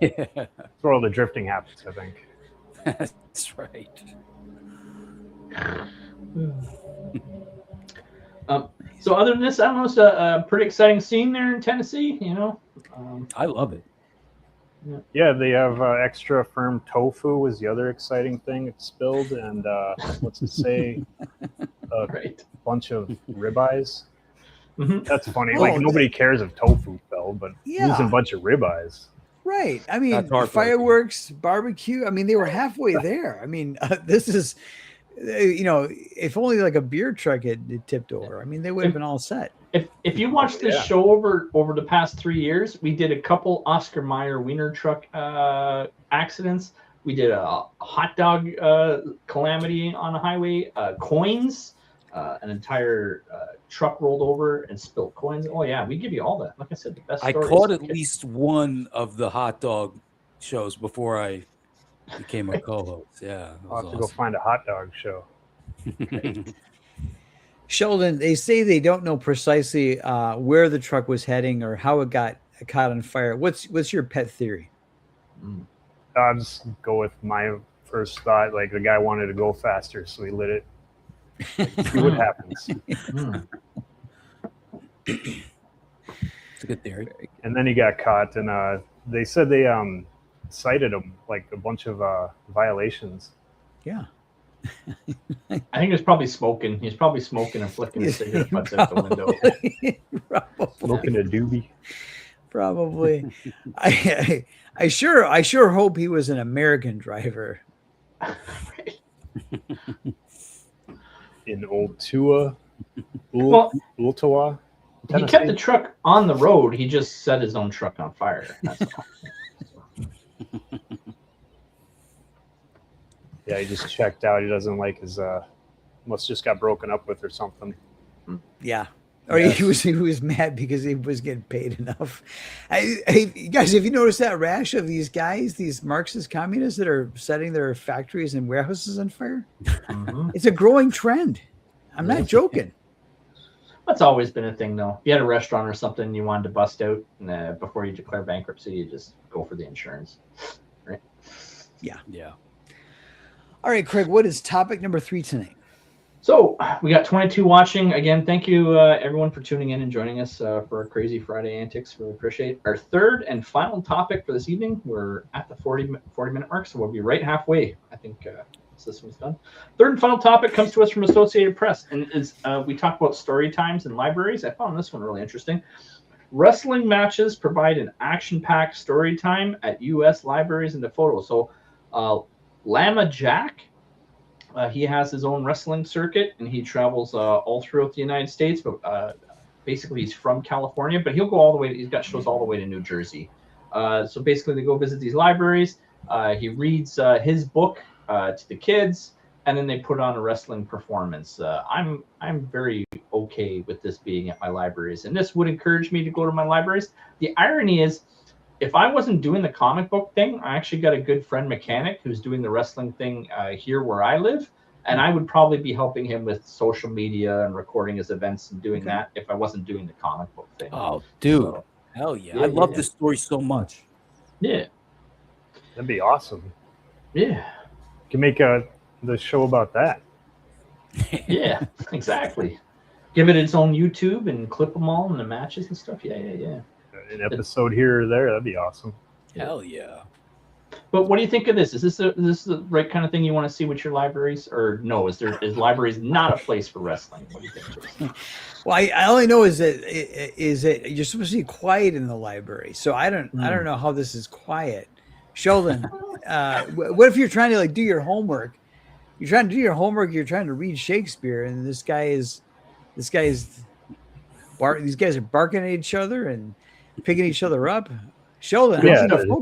Yeah. That's where all the drifting happens, I think. That's right. So other than this, I don't know, it's a pretty exciting scene there in Tennessee, you know? I love it. Yeah, they have extra firm tofu was the other exciting thing. It spilled, and what's it say? A bunch of ribeyes. That's funny. Like nobody cares if tofu fell, but losing a bunch of ribeyes. Right. I mean, fireworks, barbecue. I mean, they were halfway there. I mean, this is, if only like a beer truck had tipped over. I mean, they would have been all set. If you watch this show over the past 3 years, we did a couple Oscar Mayer wiener truck accidents. We did a hot dog calamity on a highway, coins. an entire truck rolled over and spilled coins. Oh yeah, we give you all that. Like I said, the best. I stories. caught at least one of the hot dog shows before I became a co-host. Yeah, I'll have to go find a hot dog show. Sheldon, they say they don't know precisely where the truck was heading or how it got caught on fire. What's your pet theory? I'll just go with my first thought. Like the guy wanted to go faster, so he lit it. See what happens. It's a good theory. And then he got caught, and they said they cited him like a bunch of violations. Yeah. I think he's probably smoking. He's probably smoking and flicking his cigarette butts out the window. Smoking a doobie. Probably. I sure hope he was an American driver. In Old Tua, Well, Ultawa. he kept the truck on the road. He just set his own truck on fire. That's all. Yeah, he just checked out. He doesn't like his must just got broken up with or something. Yeah. Or he was mad because he was getting paid enough. Hey, guys, have you noticed that rash of these guys, these Marxist communists that are setting their factories and warehouses on fire? Mm-hmm. It's a growing trend. I'm not joking. That's always been a thing, though. You had a restaurant or something you wanted to bust out before you declare bankruptcy, you just go for the insurance, right? Yeah. Yeah. All right, Craig, what is topic number 3 tonight? So we got 22 watching. Again, thank you, everyone, for tuning in and joining us for our crazy Friday antics. Really appreciate it. Our third and final topic for this evening. We're at the 40-minute mark, so we'll be right halfway, I think, this one's done. Third and final topic comes to us from Associated Press, and is we talk about story times in libraries. I found this one really interesting. Wrestling matches provide an action-packed story time at U.S. libraries and the photo. So Llama Jack, he has his own wrestling circuit, and he travels all throughout the United States. But basically, he's from California, but he'll go all the way. He's got shows all the way to New Jersey. So basically, they go visit these libraries. He reads his book to the kids, and then they put on a wrestling performance. I'm very okay with this being at my libraries, and this would encourage me to go to my libraries. The irony is, if I wasn't doing the comic book thing, I actually got a good friend mechanic who's doing the wrestling thing here where I live, and I would probably be helping him with social media and recording his events and doing that if I wasn't doing the comic book thing. Oh, dude. So, hell yeah. I love this story so much. Yeah. That'd be awesome. Yeah. You can make the show about that. Yeah, exactly. Give it its own YouTube and clip them all in the matches and stuff. Yeah. An episode here or there, that'd be awesome. Hell yeah. But what do you think of this? Is this the right kind of thing you want to see with your libraries, or no? Is libraries not a place for wrestling? What do you think? Well, I only know is that you're supposed to be quiet in the library, so I don't know how this is quiet. Sheldon, what if you're trying to do your homework? You're trying to do your homework. You're trying to read Shakespeare, and these guys are barking at each other and picking each other up. Sheldon,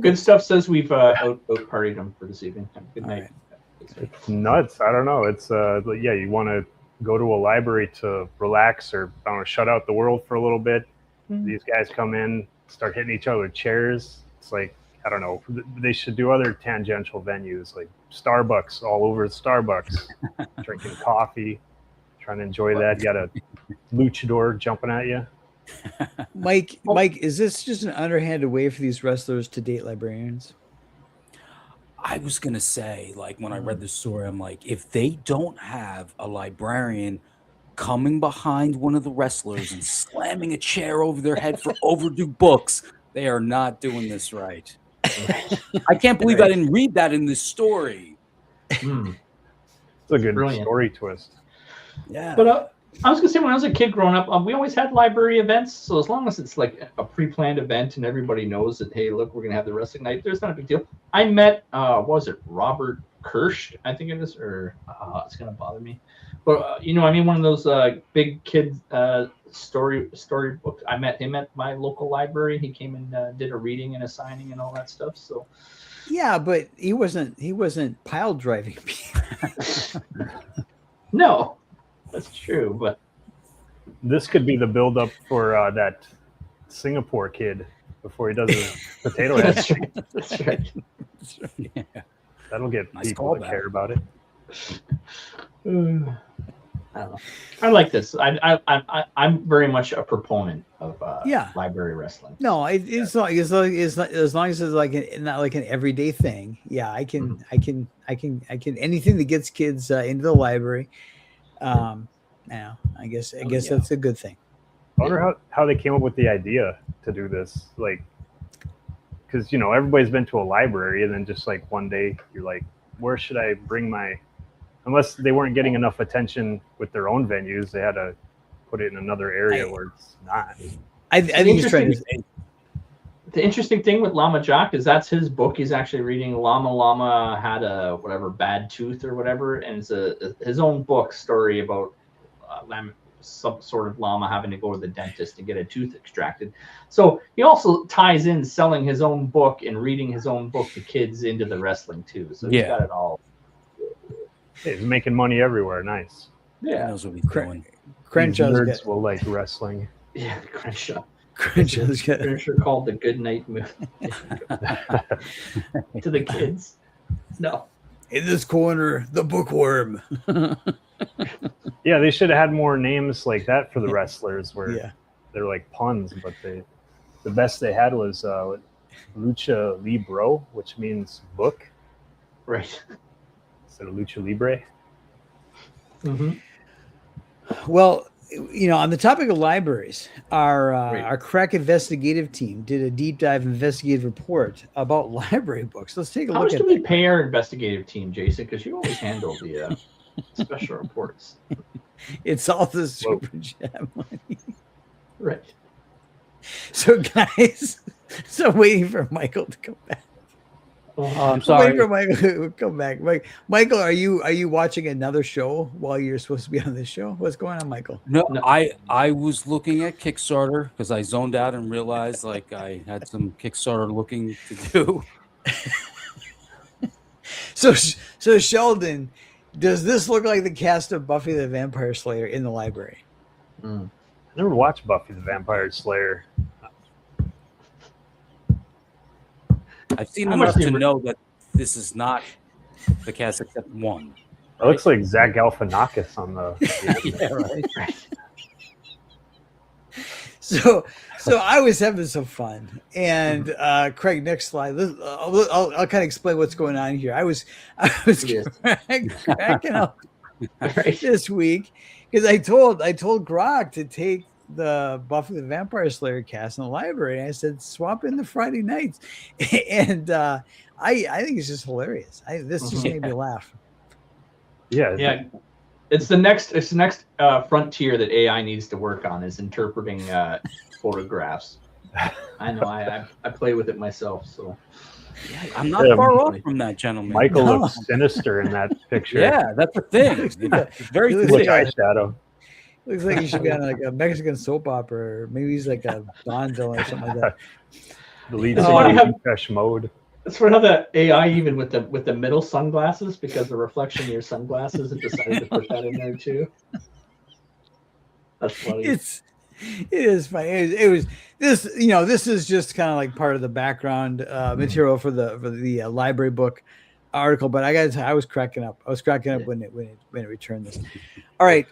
good stuff says we've out partied them for this evening. Good night. Right. It's nuts. I don't know. It's you want to go to a library to relax or I don't know, shut out the world for a little bit. Mm-hmm. These guys come in, start hitting each other with chairs. It's like, I don't know. They should do other tangential venues like Starbucks, all over Starbucks, drinking coffee, trying to enjoy that. You got a luchador jumping at you. Mike, is this just an underhanded way for these wrestlers to date librarians? I was going to say, when I read the story, I'm like, if they don't have a librarian coming behind one of the wrestlers and slamming a chair over their head for overdue books, they are not doing this right. I can't believe I didn't read that in this story. It's a good story twist. Yeah. But I was going to say, when I was a kid growing up, we always had library events. So as long as it's like a pre-planned event and everybody knows that, hey, look, we're going to have the wrestling night, there's not a big deal. I met, Robert Kirsch, I think it is, or it's going to bother me. But, one of those big kid story books. I met him at my local library. He came and did a reading and a signing and all that stuff. So yeah, but he wasn't pile driving. No. That's true, but This could be the build-up for that Singapore kid before he does his potato head. that's right. That's right. Yeah. That'll get Nice people to callback. care about it. I don't know. I like this. I'm very much a proponent of library wrestling. No, it's not as long as it's like not like an everyday thing. Yeah, I can anything that gets kids into the library. Now, I guess that's a good thing. I wonder how they came up with the idea to do this. Like, because everybody's been to a library, and then just like one day you're like, where should I bring my? Unless they weren't getting enough attention with their own venues, they had to put it in another area where it's not. I think he's trying to. The interesting thing with Llama Jack is that's his book. He's actually reading Llama had a bad tooth or whatever, and it's his own book story about some sort of llama having to go to the dentist to get a tooth extracted. So he also ties in selling his own book and reading his own book to kids into the wrestling too. So he's got it all. He's making money everywhere. Nice. Yeah. He knows what he's doing. Crenshaw's nerds will like wrestling. Yeah, Crenshaw. Crenshaw's got Crenshaw called the good night move to the kids. No. In this corner, the bookworm. Yeah, they should have had more names like that for the wrestlers where they're like puns, but the best they had was Lucha Libre, which means book. Right. Instead of Lucha Libre. Mm-hmm. Well, on the topic of libraries, our crack investigative team did a deep dive investigative report about library books. Let's take a How look much at do we pay our investigative team, Jason? Because you always handle the special reports. It's all the super chat money. Right. So, guys, waiting for Michael to come back. Oh, I'm sorry. Waiting for Michael to come back. Michael, are you watching another show while you're supposed to be on this show? What's going on, Michael? No, I was looking at Kickstarter because I zoned out and realized like I had some Kickstarter looking to do. So Sheldon, does this look like the cast of Buffy the Vampire Slayer in the library? I never watched Buffy the Vampire Slayer. I've seen enough to know that this is not the cast except one. It looks like Zach Galifianakis on the. Yeah, right. So I was having some fun, and Craig, next slide. I'll kind of explain what's going on here. I was cracking up this week because I told Grok to take the Buffy the Vampire Slayer cast in the library. And I said swap in the Friday nights, and I think it's just hilarious. This just made me laugh. Yeah. It's the next frontier that AI needs to work on is interpreting photographs. I know I play with it myself, so yeah, I'm not far off from that gentleman. Michael looks sinister in that picture. Yeah, that's the thing. It's very Looks thick. Eyeshadow. Looks like he should be on like a Mexican soap opera, or maybe he's like a Don villain or something like that. The lead singer of Depeche Mode. It's for the AI even with the middle sunglasses because the reflection of your sunglasses it decided to put that in there too. That's funny. It is funny. It was this. This is just kind of like part of the background material for the library book article. But I got to tell you, I was cracking up. When it returned this. All right.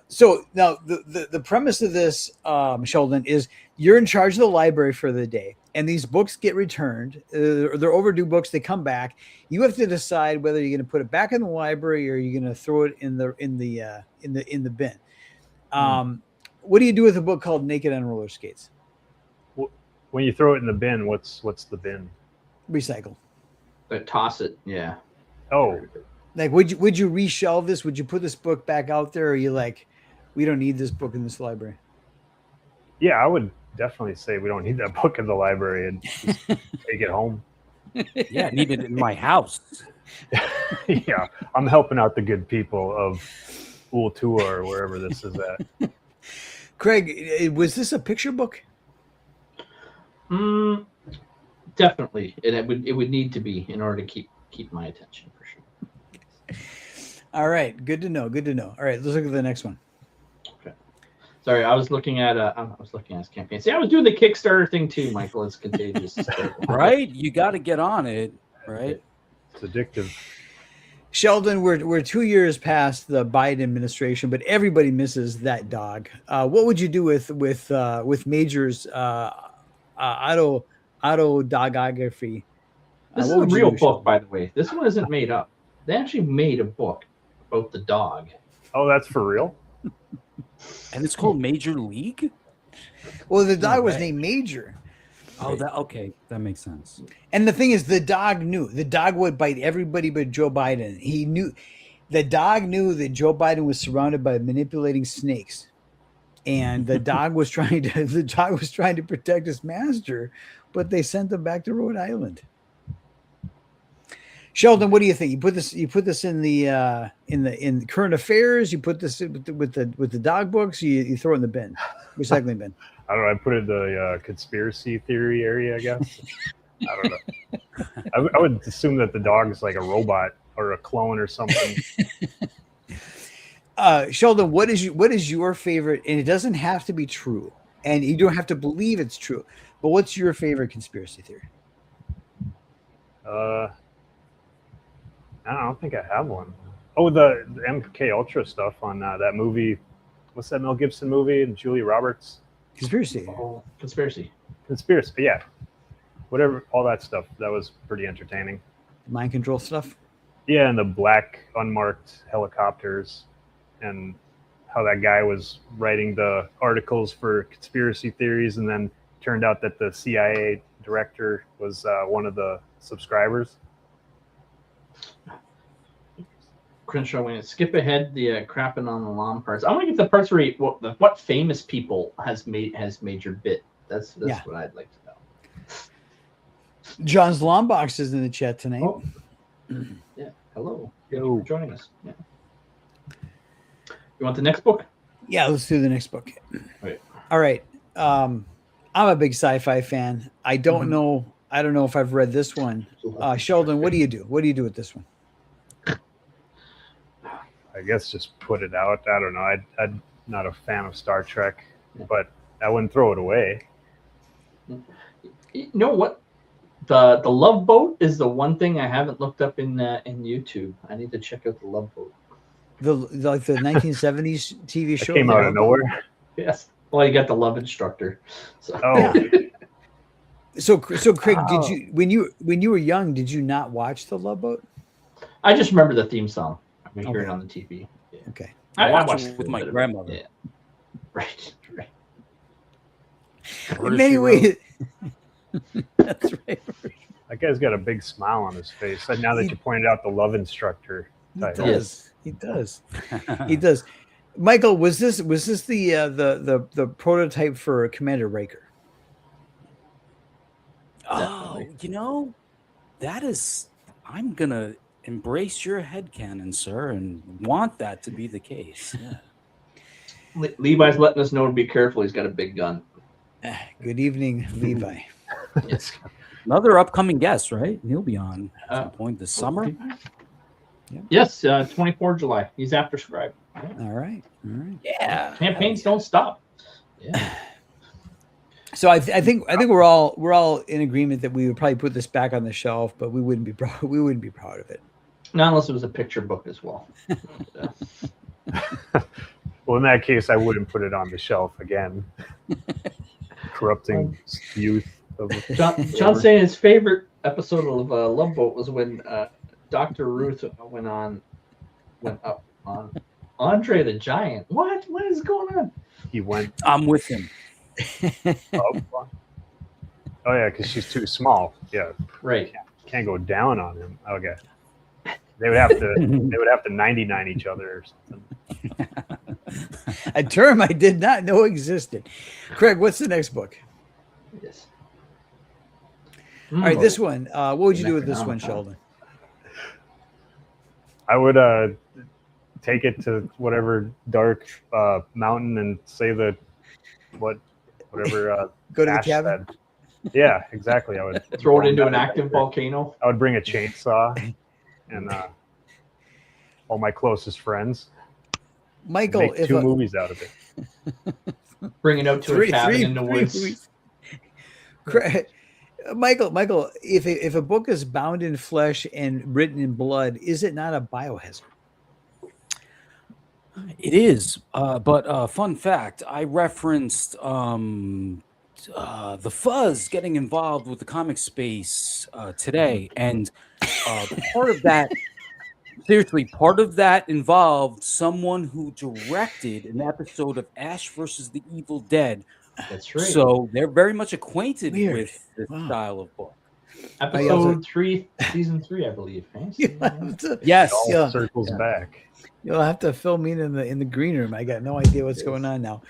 So now the premise of this, Sheldon, is you're in charge of the library for the day. And these books get returned. They're overdue books. They come back. You have to decide whether you're going to put it back in the library or you're going to throw it in the bin. What do you do with a book called Naked on Roller Skates? When you throw it in the bin, what's the bin? Recycle. Toss it. Yeah. Oh. Like, would you reshelve this? Would you put this book back out there? Or are you like, we don't need this book in this library? Yeah, I would definitely say we don't need that book in the library and just take it home. Yeah, I need it in my house. Yeah, I'm helping out the good people of Ultua or wherever this is at. Craig, was this a picture book? Definitely. It would need to be in order to keep my attention for sure. All right, good to know. Good to know. All right, let's look at the next one. Okay. Sorry, I was looking at his campaign. See, I was doing the Kickstarter thing too, Michael. It's contagious. Right? You got to get on it, right? It's addictive. Sheldon, we're 2 years past the Biden administration, but everybody misses that dog. What would you do with Major's autodogography? This is what a would you real do, book, Sheldon? by the way. This one isn't made up. They actually made a book about the dog. Oh, that's for real? And it's called Major League? Well, the dog was way. named Major. Oh, okay. That makes sense. And the thing is, the dog knew. The dog would bite everybody but Joe Biden. He knew. The dog knew that Joe Biden was surrounded by manipulating snakes, and the dog was trying to protect his master, but they sent him back to Rhode Island. Sheldon, what do you think? You put this in the current affairs. You put this with the dog books. You throw it in the bin, recycling bin. I don't know. I put it in the conspiracy theory area, I guess. I don't know. I would assume that the dog is like a robot or a clone or something. Sheldon, what is your favorite? And it doesn't have to be true, and you don't have to believe it's true. But what's your favorite conspiracy theory? I don't think I have one. Oh, the MK Ultra stuff on that movie. What's that Mel Gibson movie? And Julia Roberts. Conspiracy. Oh, conspiracy. Yeah. Whatever, all that stuff. That was pretty entertaining. Mind control stuff. Yeah, and the black unmarked helicopters, and how that guy was writing the articles for conspiracy theories, and then turned out that the CIA director was one of the subscribers. Crenshaw, when skip ahead the crapping on the lawn parts. I want to get the parts where what famous people has made your bit. That's what I'd like to know. John's Lawn Box is in the chat tonight. Oh. Yeah. Hello. Thank you for joining us. Yeah. You want the next book? Yeah, let's do the next book. Right. All right. I'm a big sci-fi fan. I don't know if I've read this one. Sheldon, what do you do? What do you do with this one? I guess just put it out. I don't know. I'm not a fan of Star Trek, but I wouldn't throw it away. You know what? The Love Boat is the one thing I haven't looked up in YouTube. I need to check out the Love Boat. The 1970s TV show It came out of nowhere. Yes. Well, you got the Love Instructor. So. Oh. So Craig, did you when you were young, did you not watch the Love Boat? I just remember the theme song. I hear it on the TV. Yeah. Okay. I watched it with my grandmother. Yeah. Right. In many ways. That's right. That guy's got a big smile on his face. And now that you pointed out the Love Instructor title. He does. He does. Michael, was this the prototype for Commander Riker? Oh, that is. I'm gonna embrace your headcanon, sir, and want that to be the case. Yeah. Levi's letting us know to be careful. He's got a big gun. Good evening, Levi. Yes. Another upcoming guest, right? He'll be on at some point this summer. Yeah. Yes, 24 July. He's after Scribe. All right. Yeah. Campaigns don't stop. Yeah. So I think we're all in agreement that we would probably put this back on the shelf, but we wouldn't be proud of it. Not unless it was a picture book as well. Well, in that case, I wouldn't put it on the shelf again. Corrupting youth. John saying his favorite episode of Love Boat was when Dr. Ruth went up on Andre the Giant. What is going on? He went. I'm with him. Oh yeah, because she's too small. Yeah, right. Can't go down on him. Okay, they would have to 99 each other or something. A term I did not know existed. Craig, what's the next book? Yes. All right, this one. What would you do with this one, Sheldon? I would take it to whatever dark mountain and say whatever. Go to the Ash cabin. said. Yeah, exactly. I would throw it into an active volcano. I would bring a chainsaw and all my closest friends. Michael, Make if two movies out of it. Bring it out to a cabin in the woods. movies. Michael, if a book is bound in flesh and written in blood, is it not a biohazard? It is, but fun fact: I referenced the Fuzz getting involved with the comic space today, and part of that, seriously, part of that involved someone who directed an episode of Ash versus the Evil Dead. That's right. So they're very much acquainted Weird. with this style of book. Episode 3, season 3, I believe. Yes, It all circles back. You'll have to fill me in the green room. I got no idea what's going on now.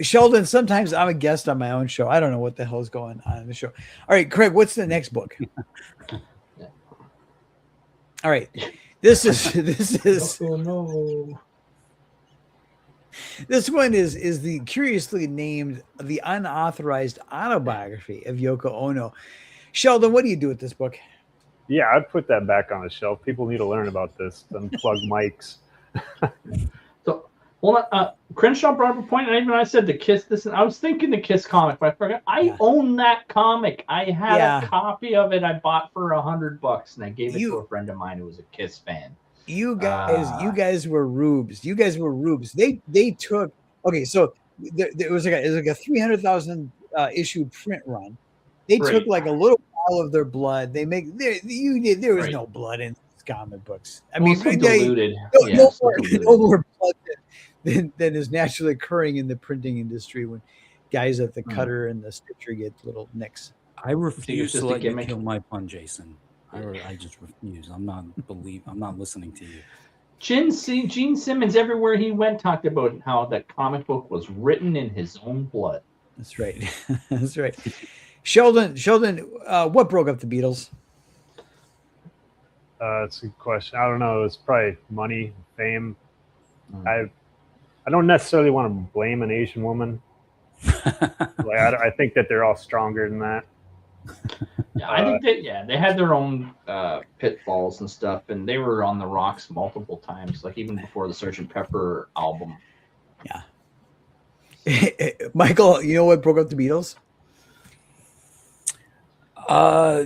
Sheldon, sometimes I'm a guest on my own show. I don't know what the hell is going on in the show. All right, Craig, what's the next book? All right, this one is the curiously named The Unauthorized Autobiography of Yoko Ono. Sheldon, what do you do with this book? Yeah, I'd put that back on the shelf. People need to learn about this. Unplug mics. So, well, Crenshaw brought up a point, and even I said the Kiss. This, I was thinking the Kiss comic, but I forgot. I own that comic. I had a copy of it. I bought for $100, and I gave it to a friend of mine who was a Kiss fan. You guys were rubes. You guys were rubes. They took so it was like a 300,000 issue print run. They took like a little pile of their blood. There was no blood in these comic books. I mean, so diluted. No more blood than is naturally occurring in the printing industry when guys at the cutter and the stitcher get little nicks. I refuse to let you kill my pun, Jason. I just refuse. I'm not listening to you. Gene Simmons, everywhere he went, talked about how that comic book was written in his own blood. That's right. That's right. Sheldon, what broke up the Beatles? That's a good question. I don't know. It's probably money, fame. I don't necessarily want to blame an Asian woman. I think that they're all stronger than that. Yeah, I think they had their own pitfalls and stuff, and they were on the rocks multiple times, like even before the Sgt. Pepper album. Yeah. Michael, you know what broke up the Beatles?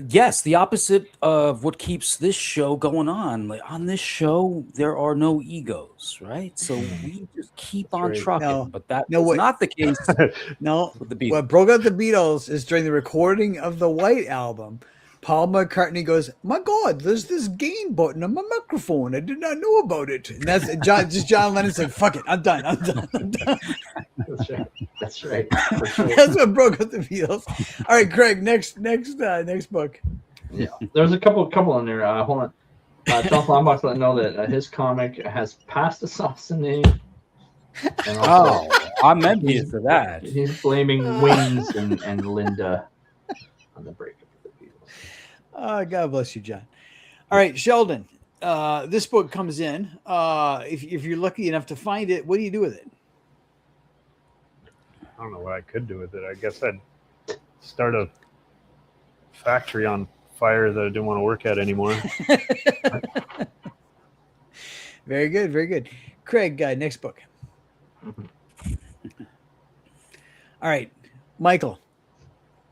Yes, the opposite of what keeps this show going on. Like on this show, there are no egos, right? So we just keep on trucking. But that was not the case. No, with the Beatles. What broke up the Beatles is during the recording of the White Album. Paul McCartney goes, "My God, there's this gain button on my microphone. I did not know about it." And that's John Lennon said, "Fuck it, I'm done." That's right. That's what broke up the Beatles. All right, Craig, next book. Yeah, there's a couple in there. Hold on. John Lombard's letting know that his comic has pasta sauce in it. I'm envious of that. He's blaming Wings and Linda on the breakup. God bless you, John. All right, Sheldon. This book comes in. If you're lucky enough to find it, what do you do with it? I don't know what I could do with it. I guess I'd start a factory on fire that I didn't want to work at anymore. Very good, very good. Craig, next book. All right, Michael.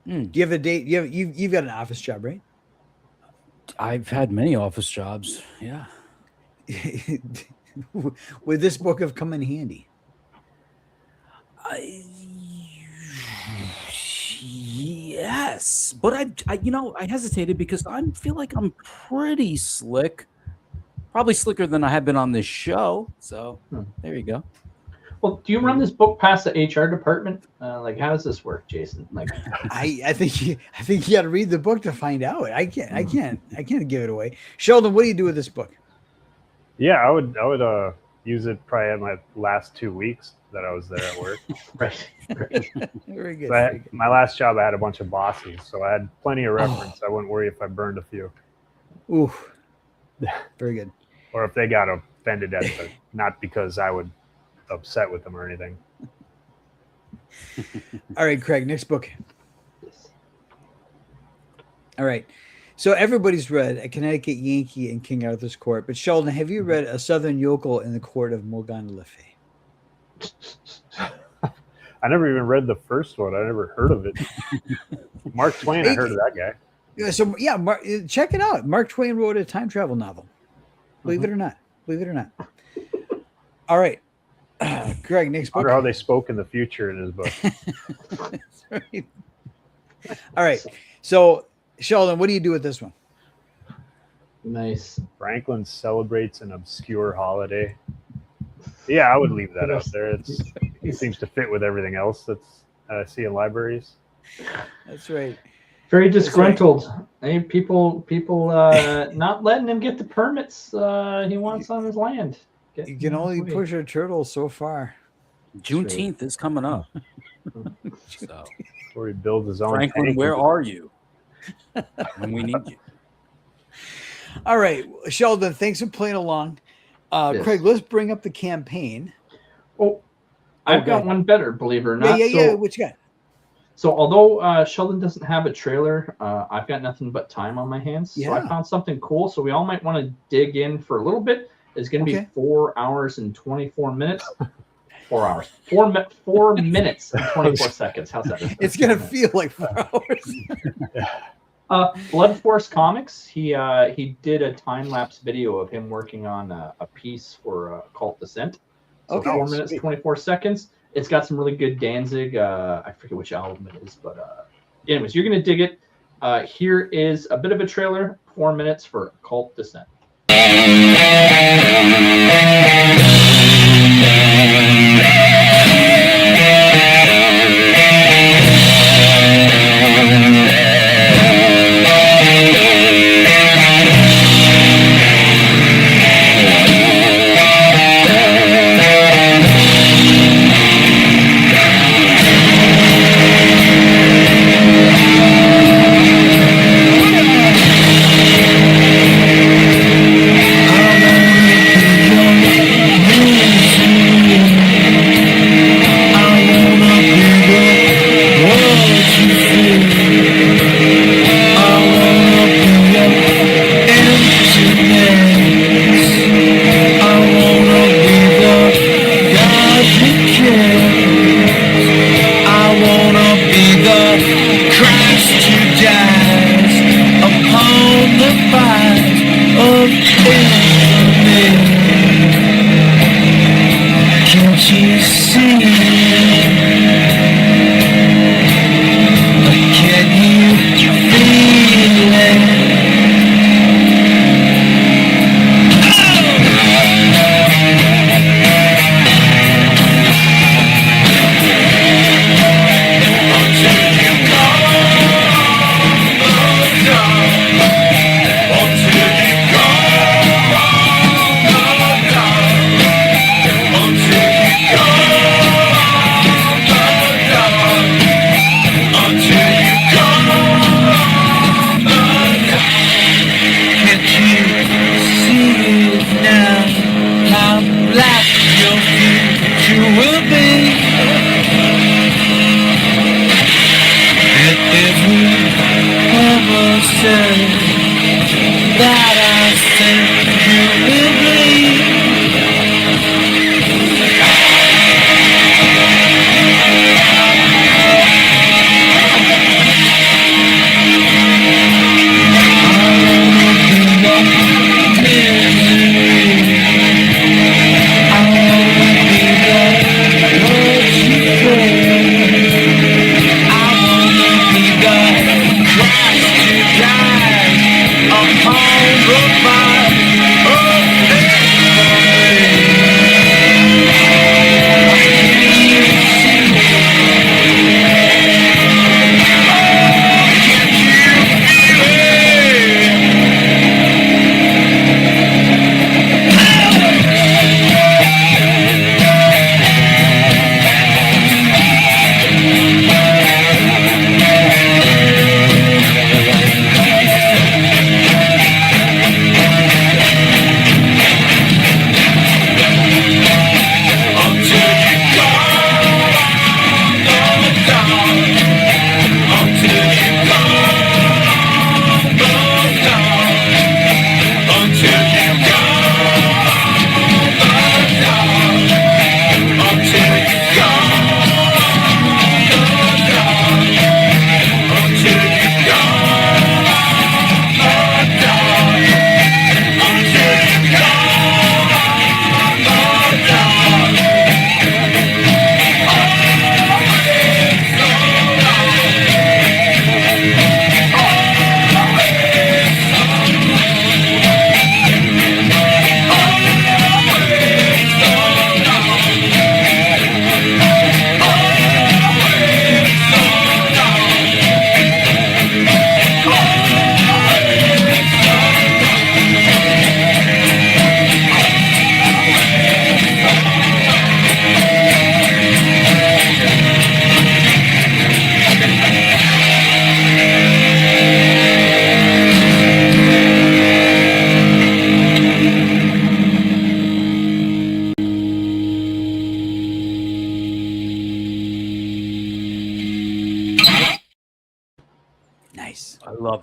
Do you have a date? You've got an office job, right? I've had many office jobs. Yeah. Would this book have come in handy? Yes, but I hesitated because I feel like I'm pretty slick, probably slicker than I have been on this show. So there you go. Well, do you run this book past the HR department? How does this work, Jason? I think you got to read the book to find out. I can't give it away. Sheldon, what do you do with this book? Yeah, I would use it probably at my last 2 weeks that I was there at work. Right. Very good. So my last job, I had a bunch of bosses, so I had plenty of reference. I wouldn't worry if I burned a few. Ooh, very good. Or if they got offended at it, not because I would upset with them or anything. All right, Craig, next book. All right. So everybody's read A Connecticut Yankee in King Arthur's Court, but Sheldon, have you read A Southern Yokel in the Court of Morgana Le Fay? I never even read the first one. I never heard of it. Mark Twain, I heard of that guy. Yeah, so yeah, check it out. Mark Twain wrote a time travel novel. Believe it or not. Believe it or not. All right. Greg, next book. I wonder how they spoke in the future in his book. That's right. All right. So, Sheldon, what do you do with this one? Nice. Franklin celebrates an obscure holiday. Yeah, I would leave that out there. It seems to fit with everything else that's I see in libraries. That's right. Very disgruntled. Hey, people, not letting him get the permits he wants on his land. You can only push a turtle so far. Juneteenth is coming up. So, before he builds his own. Franklin, where are you when we need you? All right, Sheldon, thanks for playing along. Yes. Craig, let's bring up the campaign. Oh, I've got one better, believe it or not. Yeah. What you got? So although Sheldon doesn't have a trailer, I've got nothing but time on my hands. Yeah. So I found something cool. So we all might want to dig in for a little bit. It's going to be 4 hours and 24 minutes. 4 hours. 4 minutes and 24 seconds. How's that? It's going to feel like 4 hours. Blood Force Comics. He did a time lapse video of him working on a piece for Occult Descent. So 4 minutes, 24 seconds. It's got some really good Danzig. I forget which album it is, but anyways, you're gonna dig it. Here is a bit of a trailer. 4 minutes for Occult Descent.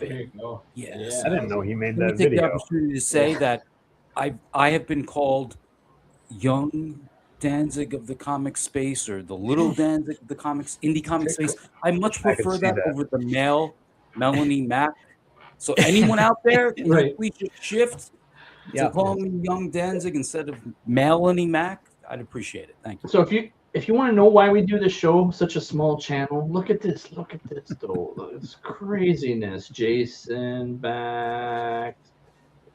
There it. you go. Yes. I didn't know he made Let me that take the video. opportunity to say that I have been called young Danzig of the comic space or the little Danzig of the indie comic space. I much I can prefer see that that. over the male Melanie Mac. So anyone out there, can you Right. please just shift Yeah. to call me young Danzig instead of Melanie Mac? I'd appreciate it. Thank you. So if you want to know why we do this show, such a small channel, look at this though. It's craziness. Jason backed,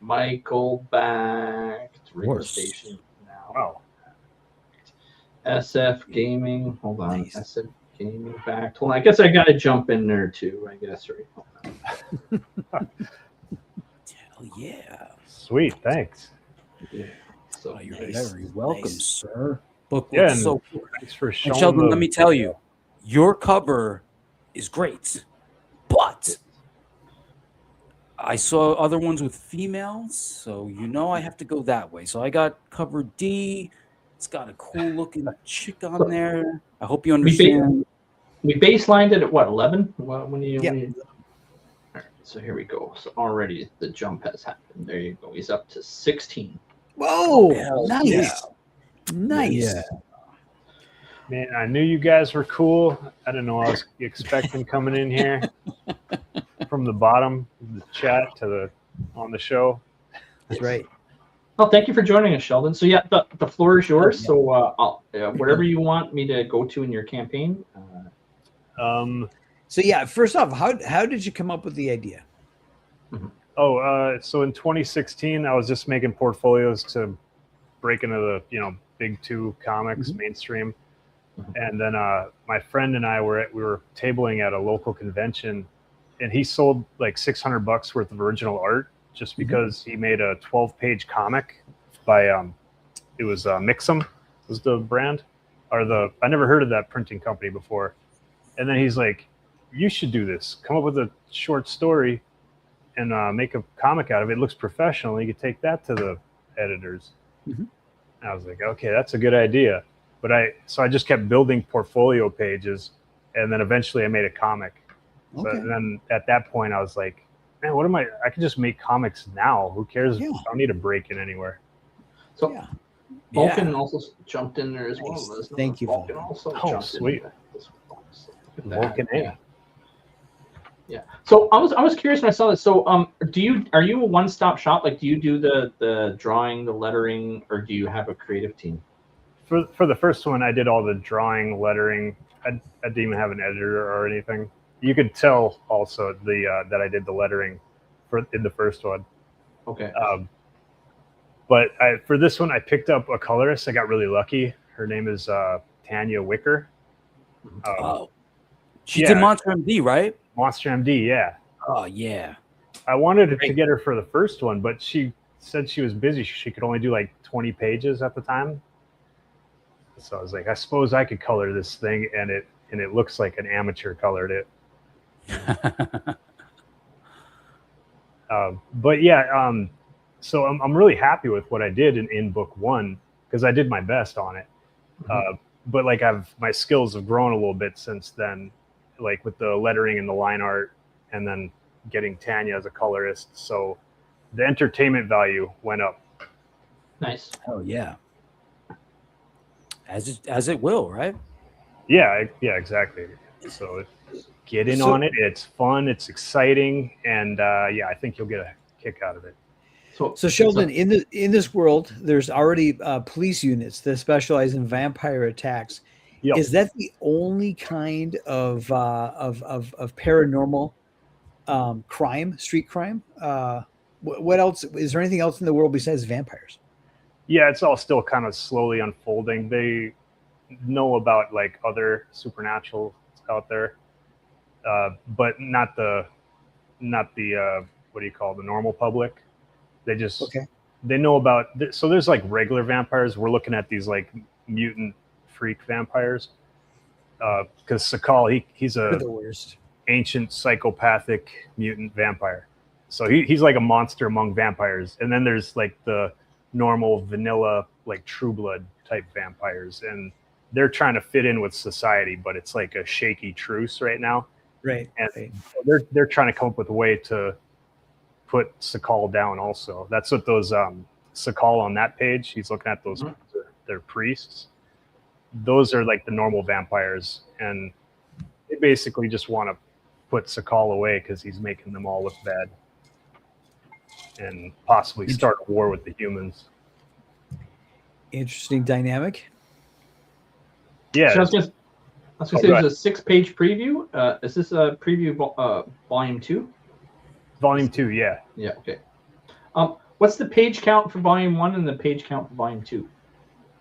Michael backed, Radio course. Station now. Wow. SF Gaming. Hold on. Nice. SF Gaming backed. Hold on. I guess I gotta jump in there too, I guess, right? Hold on. Hell yeah. Sweet. Thanks. So Oh, you're nice. very welcome, Nice. sir. Book Yeah, looks and so cool. thanks for And showing Sheldon, the- let me tell you, your cover is great, but I saw other ones with females, so you know I have to go that way. So I got cover D. It's got a cool looking chick on there. I hope you understand. We baselined it at what, 11? When you, Yeah. when you... All right, so here we go. So already the jump has happened. There you go. He's up to 16. Whoa, Hell nice, yeah. nice. Yeah. Man, I knew you guys were cool. I didn't know what I was expecting coming in here from the bottom of the chat to the on the show. That's right. Well, thank you for joining us, Sheldon. So yeah, the floor is yours. So I'll, whatever you want me to go to in your campaign. So yeah, first off, how did you come up with the idea? So in 2016, I was just making portfolios to break into the big two comics mainstream, and then my friend and I we were tabling at a local convention, and he sold like $600 worth of original art just because he made a 12-page comic by it was Mixum was the brand, or I never heard of that printing company before, and then he's like, you should do this, come up with a short story and make a comic out of it. It looks professional. You could take that to the editors. I was like, okay, that's a good idea. But I just kept building portfolio pages, and then eventually I made a comic. So then at that point I was like, man, what am I can just make comics now. Who cares? Yeah. I don't need to break it anywhere. So Yeah. Vulcan also jumped in there as well. Nice. There's no- Thank you, Vulcan Vulcan. also Oh, jumped sweet. in there. This one. So look at that. Vulcan A. Yeah. So I was curious when I saw this. So are you a one-stop shop? Like, do you do the drawing, the lettering, or do you have a creative team? For the first one, I did all the drawing, lettering. I didn't even have an editor or anything. You could tell also that I did the lettering in the first one. Okay. But for this one, I picked up a colorist. I got really lucky. Her name is Tanya Wicker. She Yeah. did Monster MD, right? Monster MD, yeah. Oh yeah. I wanted to get her for the first one, but she said she was busy. She could only do like 20 pages at the time. So I was like, I suppose I could color this thing, and it looks like an amateur colored it. But yeah, so I'm really happy with what I did in book one because I did my best on it. But like my skills have grown a little bit since then, like with the lettering and the line art, and then getting Tanya as a colorist. So the entertainment value went up. Nice. Oh yeah. As it will, right? Yeah, exactly. So get in on it. It's fun. It's exciting, and yeah, I think you'll get a kick out of it. So Sheldon, in this world, there's already police units that specialize in vampire attacks. Yep. Is that the only kind of paranormal crime, street crime? What else? Is there anything else in the world besides vampires? Yeah, it's all still kind of slowly unfolding. They know about like other supernatural out there, but not the what do you call it, the normal public. They just they know about. So there's like regular vampires. We're looking at these like mutant freak vampires because Sakal he's They're the worst. Ancient psychopathic mutant vampire. So he's like a monster among vampires. And then there's like the normal vanilla like True Blood type vampires, and they're trying to fit in with society, but it's like a shaky truce right now. Right. And Right. they're trying to come up with a way to put Sakal down also. That's what those Sakal on that page, he's looking at those, they're priests. Those are like the normal vampires, and they basically just want to put Sakal away because he's making them all look bad and possibly start a war with the humans. Interesting dynamic. Yeah. So I was gonna say there's a 6-page preview. Is this a preview volume 2? Volume 2, yeah. Yeah, okay. What's the page count for volume 1 and the page count for volume 2?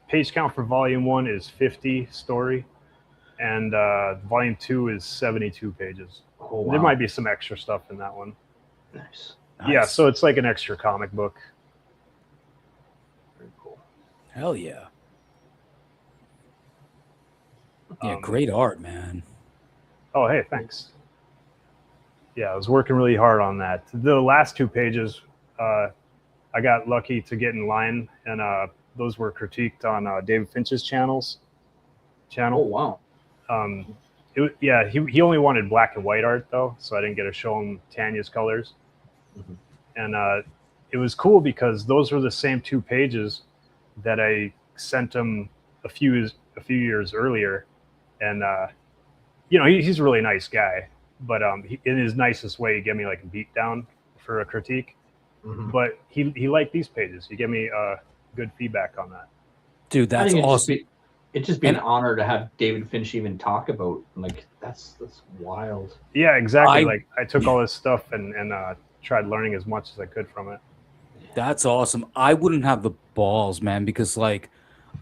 Page count for volume 1 is 50 story, and volume 2 is 72 pages. Oh, wow. There might be some extra stuff in that one. Nice. Yeah, so it's like an extra comic book. Very cool. Hell yeah. Yeah, great art, man. Oh, hey, thanks. Yeah, I was working really hard on that. The last 2 pages, I got lucky to get in line, and those were critiqued on David Finch's channel. Oh, wow. He only wanted black and white art, though, so I didn't get to show him Tanya's colors. Mm-hmm. And it was cool because those were the same 2 pages that I sent him a few years earlier. And, he's a really nice guy, but in his nicest way, he gave me like a beat down for a critique. Mm-hmm. But he liked these pages. He gave me good feedback on that. Dude, that's awesome. It'd just be an honor to have David Finch even talk about, like, that's wild. Yeah, exactly. I took all this stuff and tried learning as much as I could from it. That's awesome. I wouldn't have the balls, man, because like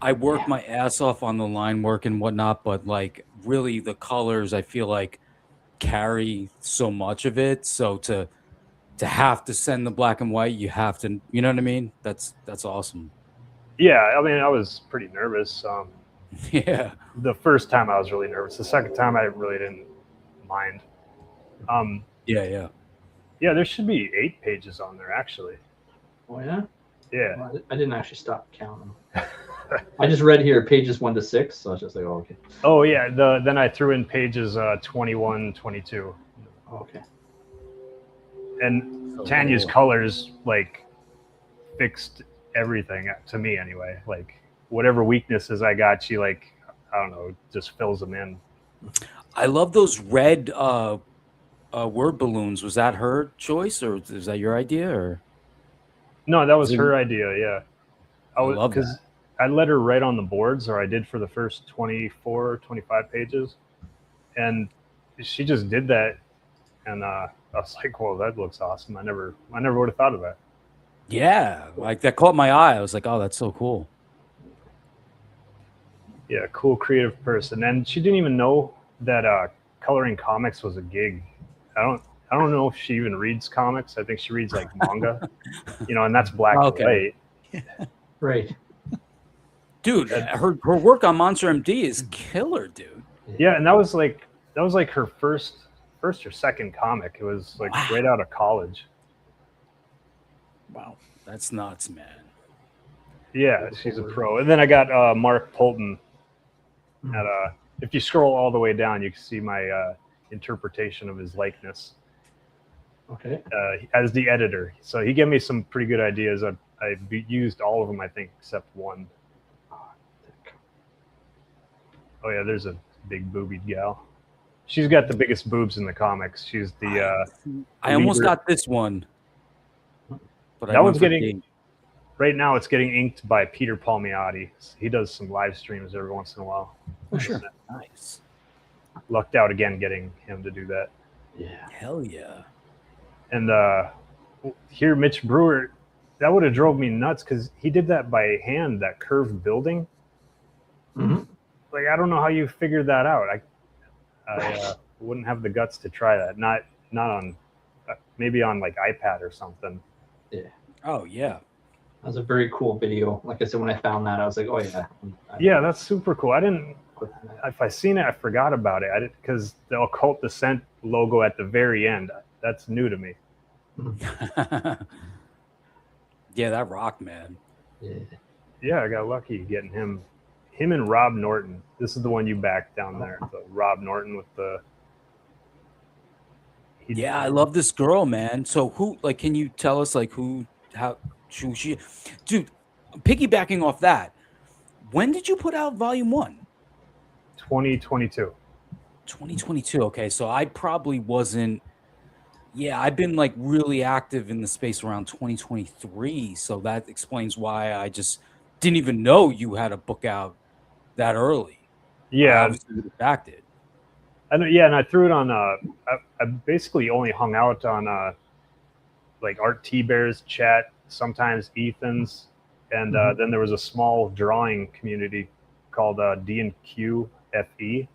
I work my ass off on the line work and whatnot, but like really the colors I feel like carry so much of it. So to have to send the black and white, you have to, you know what I mean? That's awesome. Yeah, I mean, I was pretty nervous. Yeah. The first time I was really nervous. The second time I really didn't mind. Yeah, there should be 8 pages on there actually. Oh yeah? Yeah. Well, I didn't actually stop counting. I just read here pages 1 to 6, so I was just like, oh, okay. Oh yeah, then I threw in pages 21, 22. Okay. And Tanya's colors like fixed everything to me anyway. Like whatever weaknesses I got, she I don't know, just fills them in. I love those red word balloons. Was that her choice or is that your idea or? No, that was her idea. Yeah. I love that. I let her write on the boards, or I did for the first 24, 25 pages. And she just did that. And I was like, whoa, that looks awesome. I never would have thought of that. Yeah, like that caught my eye. I was like, oh, that's so cool. Yeah, cool creative person. And she didn't even know that coloring comics was a gig. I don't know if she even reads comics. I think she reads like manga, and that's black and white. Right. Dude, her work on Monster MD is killer, dude. Yeah, and that was like her first or second comic. It was like right out of college. Wow, that's nuts, man. Yeah, she's a pro. And then I got Mark Polton. If you scroll all the way down, you can see my interpretation of his likeness. Okay. As the editor, so he gave me some pretty good ideas. I used all of them, I think, except one. Oh yeah, there's a big boobied gal. She's got the biggest boobs in the comics. She's the. I almost got this one, but that one's getting. Right now, it's getting inked by Peter Palmiotti. He does some live streams every once in a while. Oh sure, nice. Lucked out again getting him to do that. Yeah, hell yeah. And here, Mitch Brewer, that would have drove me nuts because he did that by hand, that curved building. Mm-hmm. Like, I don't know how you figured that out. I wouldn't have the guts to try that. Not on, maybe on like iPad or something. Yeah. Oh yeah. That was a very cool video. Like I said, when I found that, I was like, oh yeah. Yeah, that's super cool. If I seen it, I forgot about it. I didn't, because the Occult Descent logo at the very end, that's new to me. Yeah, that rocked, man. Yeah, I got lucky getting him and Rob Norton. This is the one you backed down there. So Rob Norton with the Yeah, I love this girl, man. So who, like, can you tell us, like, how she, dude, piggybacking off that, when did you put out volume 1? 2022. 2022. Okay, so I probably wasn't. Yeah, I've been like really active in the space around 2023, so that explains why I just didn't even know you had a book out that early. I Yeah, obviously would have backed it. and I threw it on. I basically only hung out on like Art T Bear's chat, sometimes Ethan's, and then there was a small drawing community called D&Q FE.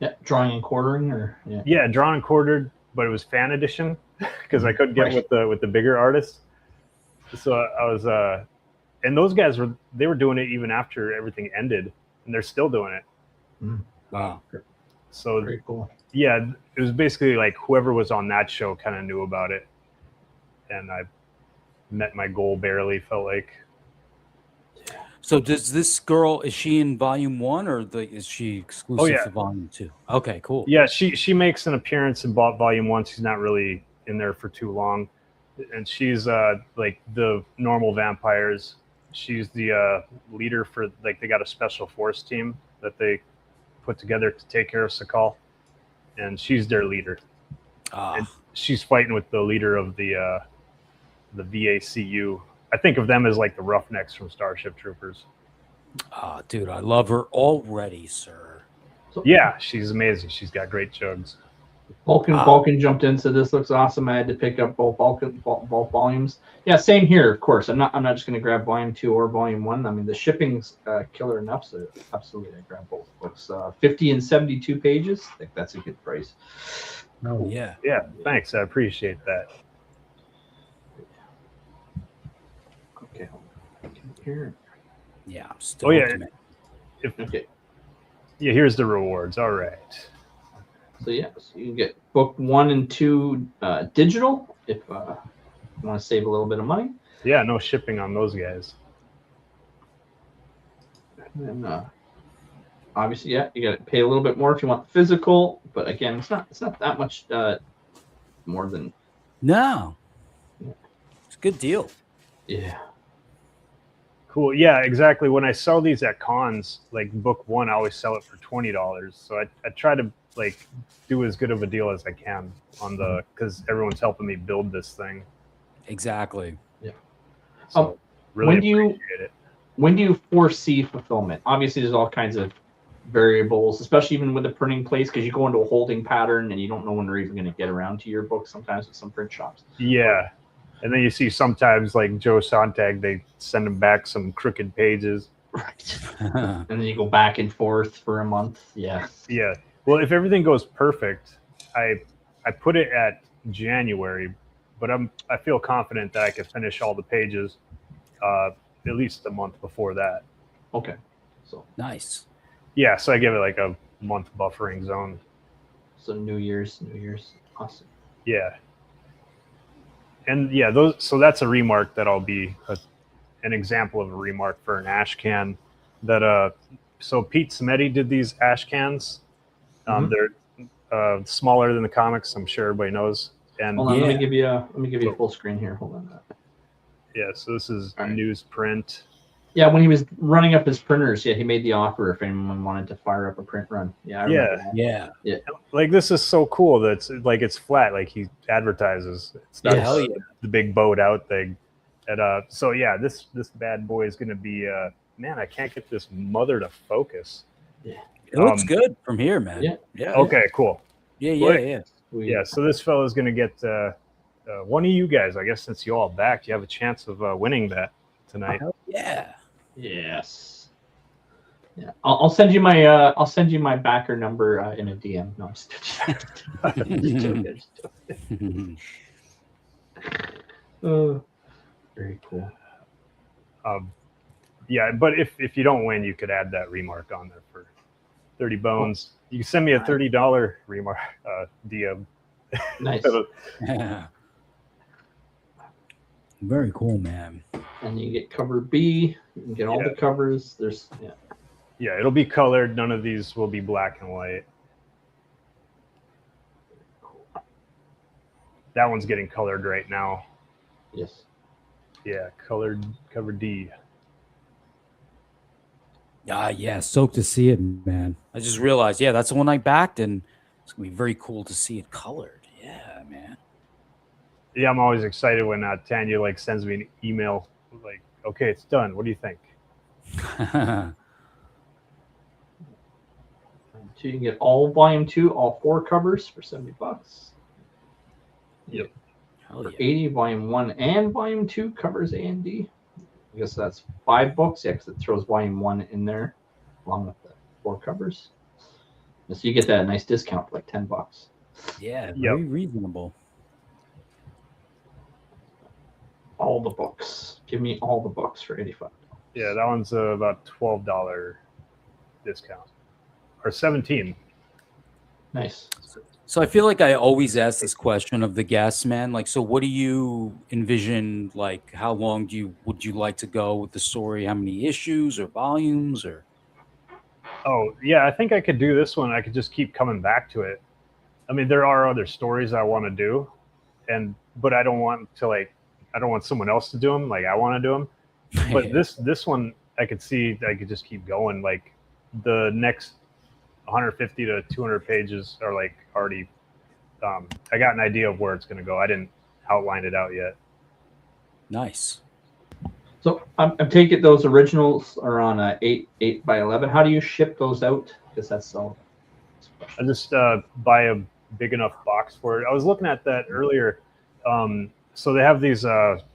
Yeah, drawing and quartering, or Yeah, drawn and quartered, but it was fan edition because I couldn't get with the bigger artists. So I was and those guys were doing it even after everything ended, and they're still doing it. Wow. So very cool. Yeah, it was basically like whoever was on that show kind of knew about it, and I met my goal barely. Felt like. So does this girl, is she in volume 1 or is she exclusive to volume 2? Okay, cool. Yeah, she makes an appearance in volume 1. She's not really in there for too long, and she's like the normal vampires. She's the leader for, like, they got a special force team that they put together to take care of Sakal, and she's their leader. And she's fighting with the leader of the VACU. I think of them as like the Roughnecks from Starship Troopers. Dude, I love her already, sir. Yeah, she's amazing. She's got great jugs. Vulcan jumped in, so this looks awesome. I had to pick up both volumes. Yeah, same here, of course. I'm not just going to grab volume 2 or volume 1. I mean, the shipping's killer enough, so absolutely I grab both books. 50 and 72 pages. I think that's a good price. Oh yeah. Yeah, thanks. I appreciate that. Okay. Here. Yeah, I'm still Okay. Yeah, here's the rewards. All right. So yeah, so you can get book 1 and 2 digital if you want to save a little bit of money. Yeah, no shipping on those guys. And then obviously, yeah, you got to pay a little bit more if you want the physical, but again, it's not that much more than. No. It's a good deal. Yeah. Cool. Yeah, exactly. When I sell these at cons, like book 1, I always sell it for $20. So I try to like do as good of a deal as I can on the, because everyone's helping me build this thing. Exactly. Yeah. So really appreciate it. When do you foresee fulfillment? Obviously, there's all kinds of variables, especially even with the printing place, because you go into a holding pattern and you don't know when they're even going to get around to your book sometimes with some print shops. Yeah. And then you see sometimes like Joe Sontag, they send them back some crooked pages. Right. And then you go back and forth for a month. Yeah. Yeah. Well, if everything goes perfect, I put it at January, but I feel confident that I can finish all the pages at least a month before that. Okay. So nice. Yeah, so I give it like a month buffering zone. So New Year's. Awesome. Yeah. And yeah, so that's a remark that I'll be an example of a remark for an ash can that so Pete Smetti did these ash cans. They're smaller than the comics, I'm sure everybody knows. And hold on, let me give you a full screen here. Hold on. Yeah, so this is newsprint. Yeah, when he was running up his printers, yeah, he made the offer if anyone wanted to fire up a print run. Yeah, I remember that. Yeah. Like this is so cool that it's flat. Like he advertises. It's not the big boat out thing. And so yeah, this bad boy is gonna be man, I can't get this mother to focus. Yeah. It looks good from here, man. Yeah. Okay, cool. Yeah. Yeah, so this fellow's gonna get one of you guys, I guess, since you all backed, you have a chance of winning that tonight. Yeah. Yes. Yeah. I'll send you my backer number in a DM. No, I'm just joking. Very cool. Yeah, but if you don't win, you could add that remark on there for 30 bones. You can send me a $30 remark DM. Nice. Yeah. Very cool, man. And you get cover B. You can get all the covers. There's Yeah, it'll be colored. None of these will be black and white. That one's getting colored right now. Yes. Yeah, colored cover D. Yeah, stoked to see it, man. I just realized, yeah, that's the one I backed, and it's gonna be very cool to see it colored. Yeah, man. Yeah, I'm always excited when Tanya like sends me an email like, okay, it's done. What do you think? So you can get all volume 2, all 4 covers for $70. Yep. Hell For yeah. 80, volume 1 and volume 2 covers A and D. I guess that's 5 books. Yeah, because it throws volume 1 in there along with the 4 covers. And so you get that nice discount for like $10. Yeah, very reasonable. All the books. Give me all the books for $85. Yeah, that one's about $12 discount or 17. Nice. So I feel like I always ask this question of the guests, man. Like, so what do you envision? Like, how long would you like to go with the story? How many issues or volumes or? Oh yeah, I think I could do this one. I could just keep coming back to it. I mean, there are other stories I want to do, but I don't want someone else to do them. Like I want to do them. But this one, I could see I could just keep going. Like the next 150 to 200 pages are like already. I got an idea of where it's going to go. I didn't outline it out yet. Nice. So I'm taking those originals are on a 8 by 11. How do you ship those out? Because that's all. I just buy a big enough box for it. I was looking at that earlier. So they have these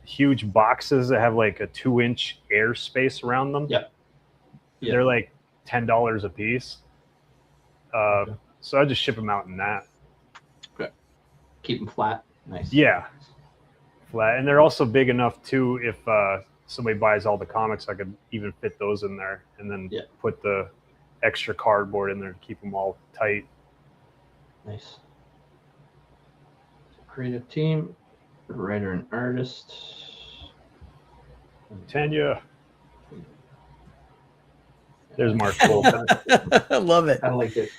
huge boxes that have like a 2-inch air space around them. Yep. They're like $10 a piece. So I just ship them out in that. Okay. Keep them flat. Nice. Yeah. Flat. And they're also big enough too. If somebody buys all the comics, I could even fit those in there and then put the extra cardboard in there to keep them all tight. Nice. Creative team, writer and artist. Tanya. There's Mark Bolton. I love it. I like it.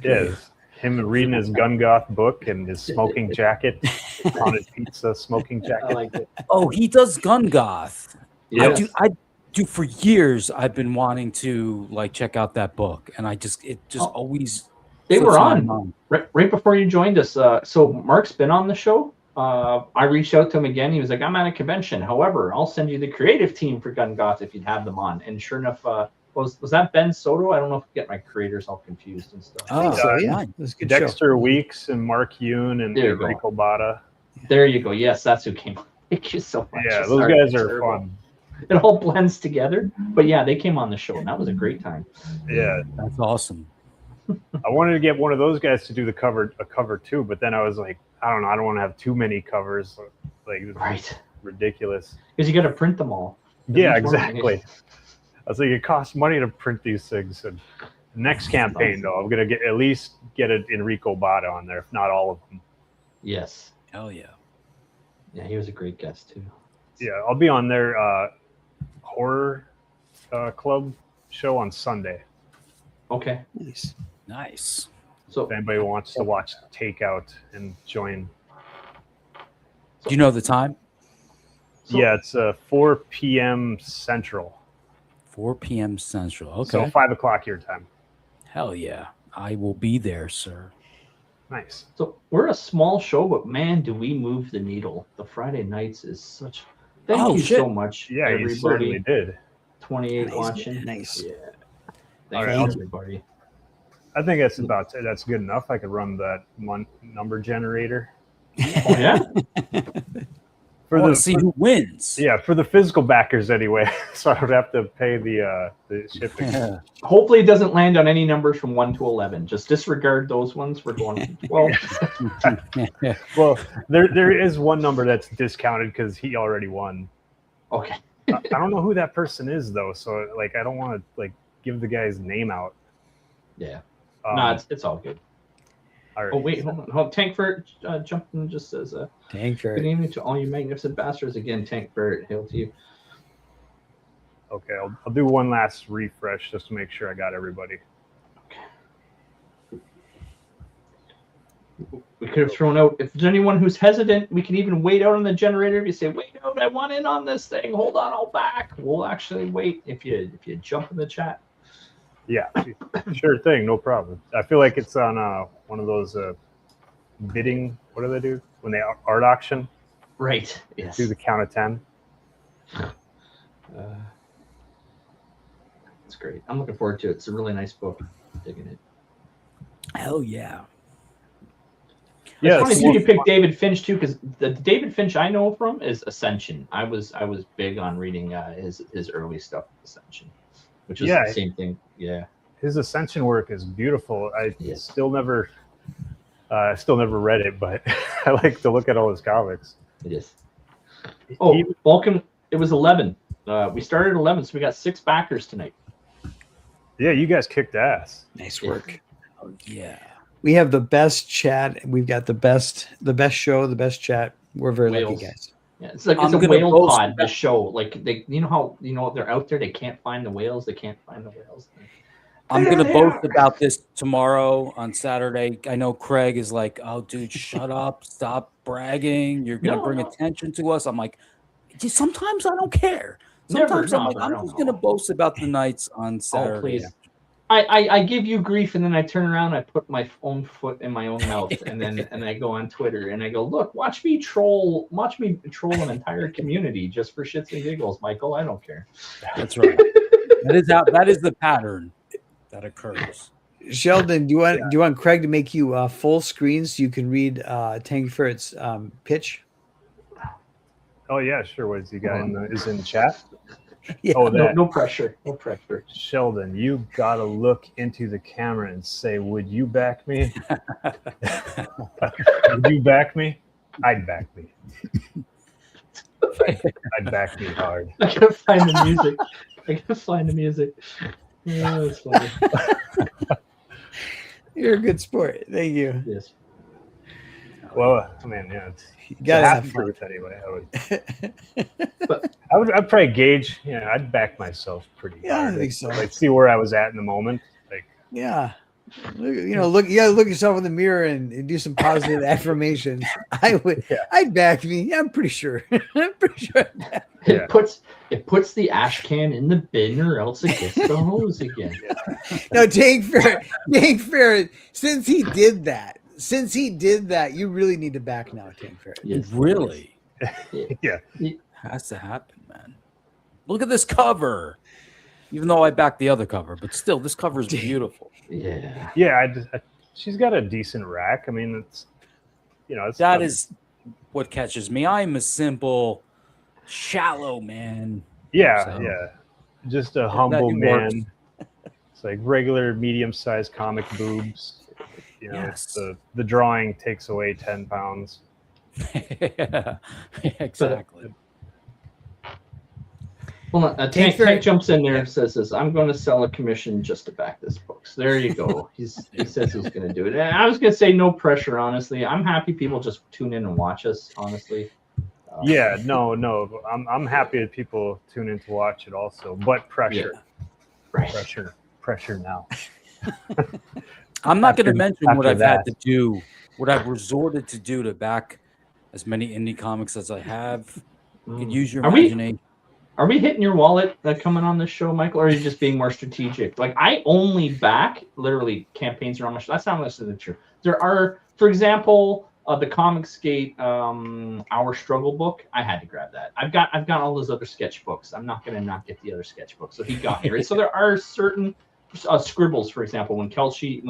Yes. Him reading his Gun Goth book and his smoking jacket, haunted pizza smoking jacket. I like it. Oh, he does Gun Goth. Yes. I do for years. I've been wanting to like check out that book, and it just always. They were slips my on mind. right before you joined us. So Mark's been on the show. I reached out to him again. He was like, "I'm at a convention. However, I'll send you the creative team for Gun Goth if you'd have them on." And sure enough, was that Ben Soto? I don't know if I get my creators all confused and stuff. So yeah, it was a good Dexter show. Weeks and Mark Yoon and Enrico Bada. There you go. Yes, that's who came. Thank you so much. Yeah, those guys are fun. It all blends together. But yeah, they came on the show, and that was a great time. Yeah, that's awesome. I wanted to get one of those guys to do a cover too, but then I was like, I don't know, I don't want to have too many covers. Like, right, ridiculous. Because you got to print them all. Yeah, exactly. I was like, it costs money to print these things. And next campaign, though, I'm gonna at least get an Enrico Bada on there, if not all of them. Yes. Hell yeah. Yeah, he was a great guest too. Yeah, I'll be on their horror club show on Sunday. Okay. Nice. So if anybody wants to watch Takeout and join. Do you know the time? Yeah, it's 4 p.m. Central. 4 p.m. Central. Okay. So 5 o'clock your time. Hell yeah. I will be there, sir. Nice. So we're a small show, but man, do we move the needle. The Friday nights is such... Thank you so much, yeah, everybody. You certainly did. 28 watching. Nice. Yeah. All Thank right, you, everybody. I think that's good enough. I could run that number generator. Oh, yeah? I want to see who wins. Yeah, for the physical backers anyway, so I don't have to pay the shipping. Yeah. Hopefully it doesn't land on any numbers from 1 to 11. Just disregard those ones. We're going 12. Well, there is one number that's discounted because he already won. Okay. I don't know who that person is though, so like I don't want to like give the guy's name out. Yeah. No, it's all good. All right. Oh wait, hold on. Tank Ferret jumped in just says Tank Ferret. Good evening to all you magnificent bastards. Again, Tank Ferret, hail to you. Okay, I'll do one last refresh just to make sure I got everybody. Okay. We could have thrown out. If there's anyone who's hesitant, we can even wait out on the generator. If you say, "Wait out, I want in on this thing. Hold on, I'll back." We'll actually wait if you jump in the chat. Yeah, sure thing, no problem. I feel like it's on one of those bidding. What do they do when they art auction? Right. Yes. Do the count of 10. It's great. I'm looking forward to it. It's a really nice book. I'm digging it. Hell yeah. Yeah, it's funny you picked David Finch too, because the David Finch I know from is Ascension. I was big on reading his early stuff, Ascension, which is the same thing. Yeah, his Ascension work is beautiful. I still never read it, but I like to look at all his comics. It is. Oh, Vulcan! It was 11. We started at 11, so we got 6 backers tonight. Yeah, you guys kicked ass. Nice work. Oh, yeah. We have the best chat. We've got the best show, the best chat. We're very lucky, guys. Yeah, it's like it's a whale pod. The show, like they, they're out there. They can't find the whales. They can't find the whales. I'm gonna boast about this tomorrow on Saturday. I know Craig is like, "Oh, dude, shut up! Stop bragging. You're gonna bring attention to us." I'm like, sometimes I don't care. Sometimes I'm just gonna boast about the nights on Saturday. Oh, please. I give you grief, and then I turn around, I put my own foot in my own mouth, and then I go on Twitter and I go, look, watch me troll an entire community just for shits and giggles, Michael. I don't care. That's right. That is the pattern that occurs. Sheldon, do you want Craig to make you full screen so you can read Tank Ferret's pitch? Oh yeah, sure. What is he got is in the chat? Yeah. Oh, no pressure. No pressure. Sheldon, you gotta look into the camera and say, "Would you back me? Would you back me? I'd back me. I'd back me hard." I gotta find the music. Yeah, that's funny. You're a good sport. Thank you. Yes. Well, I mean, yeah, you gotta have fun anyway. I'd probably gauge. Yeah, I'd back myself pretty hard. I think so. Like, see where I was at in the moment. Like, yeah, you gotta look yourself in the mirror and do some positive affirmations. I'd back me. I'm pretty sure. It puts the ash can in the bin, or else it gets the hose again. No, Tank Ferret. Since he did that, you really need to back now, Tank Ferret. Yes. Really? Yeah. It has to happen, man. Look at this cover. Even though I backed the other cover, but still, this cover is beautiful. Yeah. Yeah, she's got a decent rack. I mean, that is what catches me. I'm a simple, shallow man. Yeah, yeah. Just a humble man. It's like regular medium-sized comic boobs. Yes. The drawing takes away 10 pounds. Yeah, exactly. Well, Tank jumps in there and says this, "I'm going to sell a commission just to back this book." So there you go. He says he's going to do it. And I was going to say no pressure, honestly. I'm happy people just tune in and watch us, honestly. Yeah, no. I'm happy that people tune in to watch it also. But pressure. Yeah. Right. Pressure now. I'm not going to mention what I've had to do, what I've resorted to do to back as many indie comics as I have. You can use your imagination. Are we hitting your wallet coming on this show, Michael, or are you just being more strategic? Like, I only back literally campaigns around my show. That's not my signature. There are, for example, the Comicsgate Our Struggle book. I had to grab that. I've got all those other sketchbooks. I'm not going to not get the other sketchbook. So he got me, right? So there are certain scribbles, for example, when Kelsey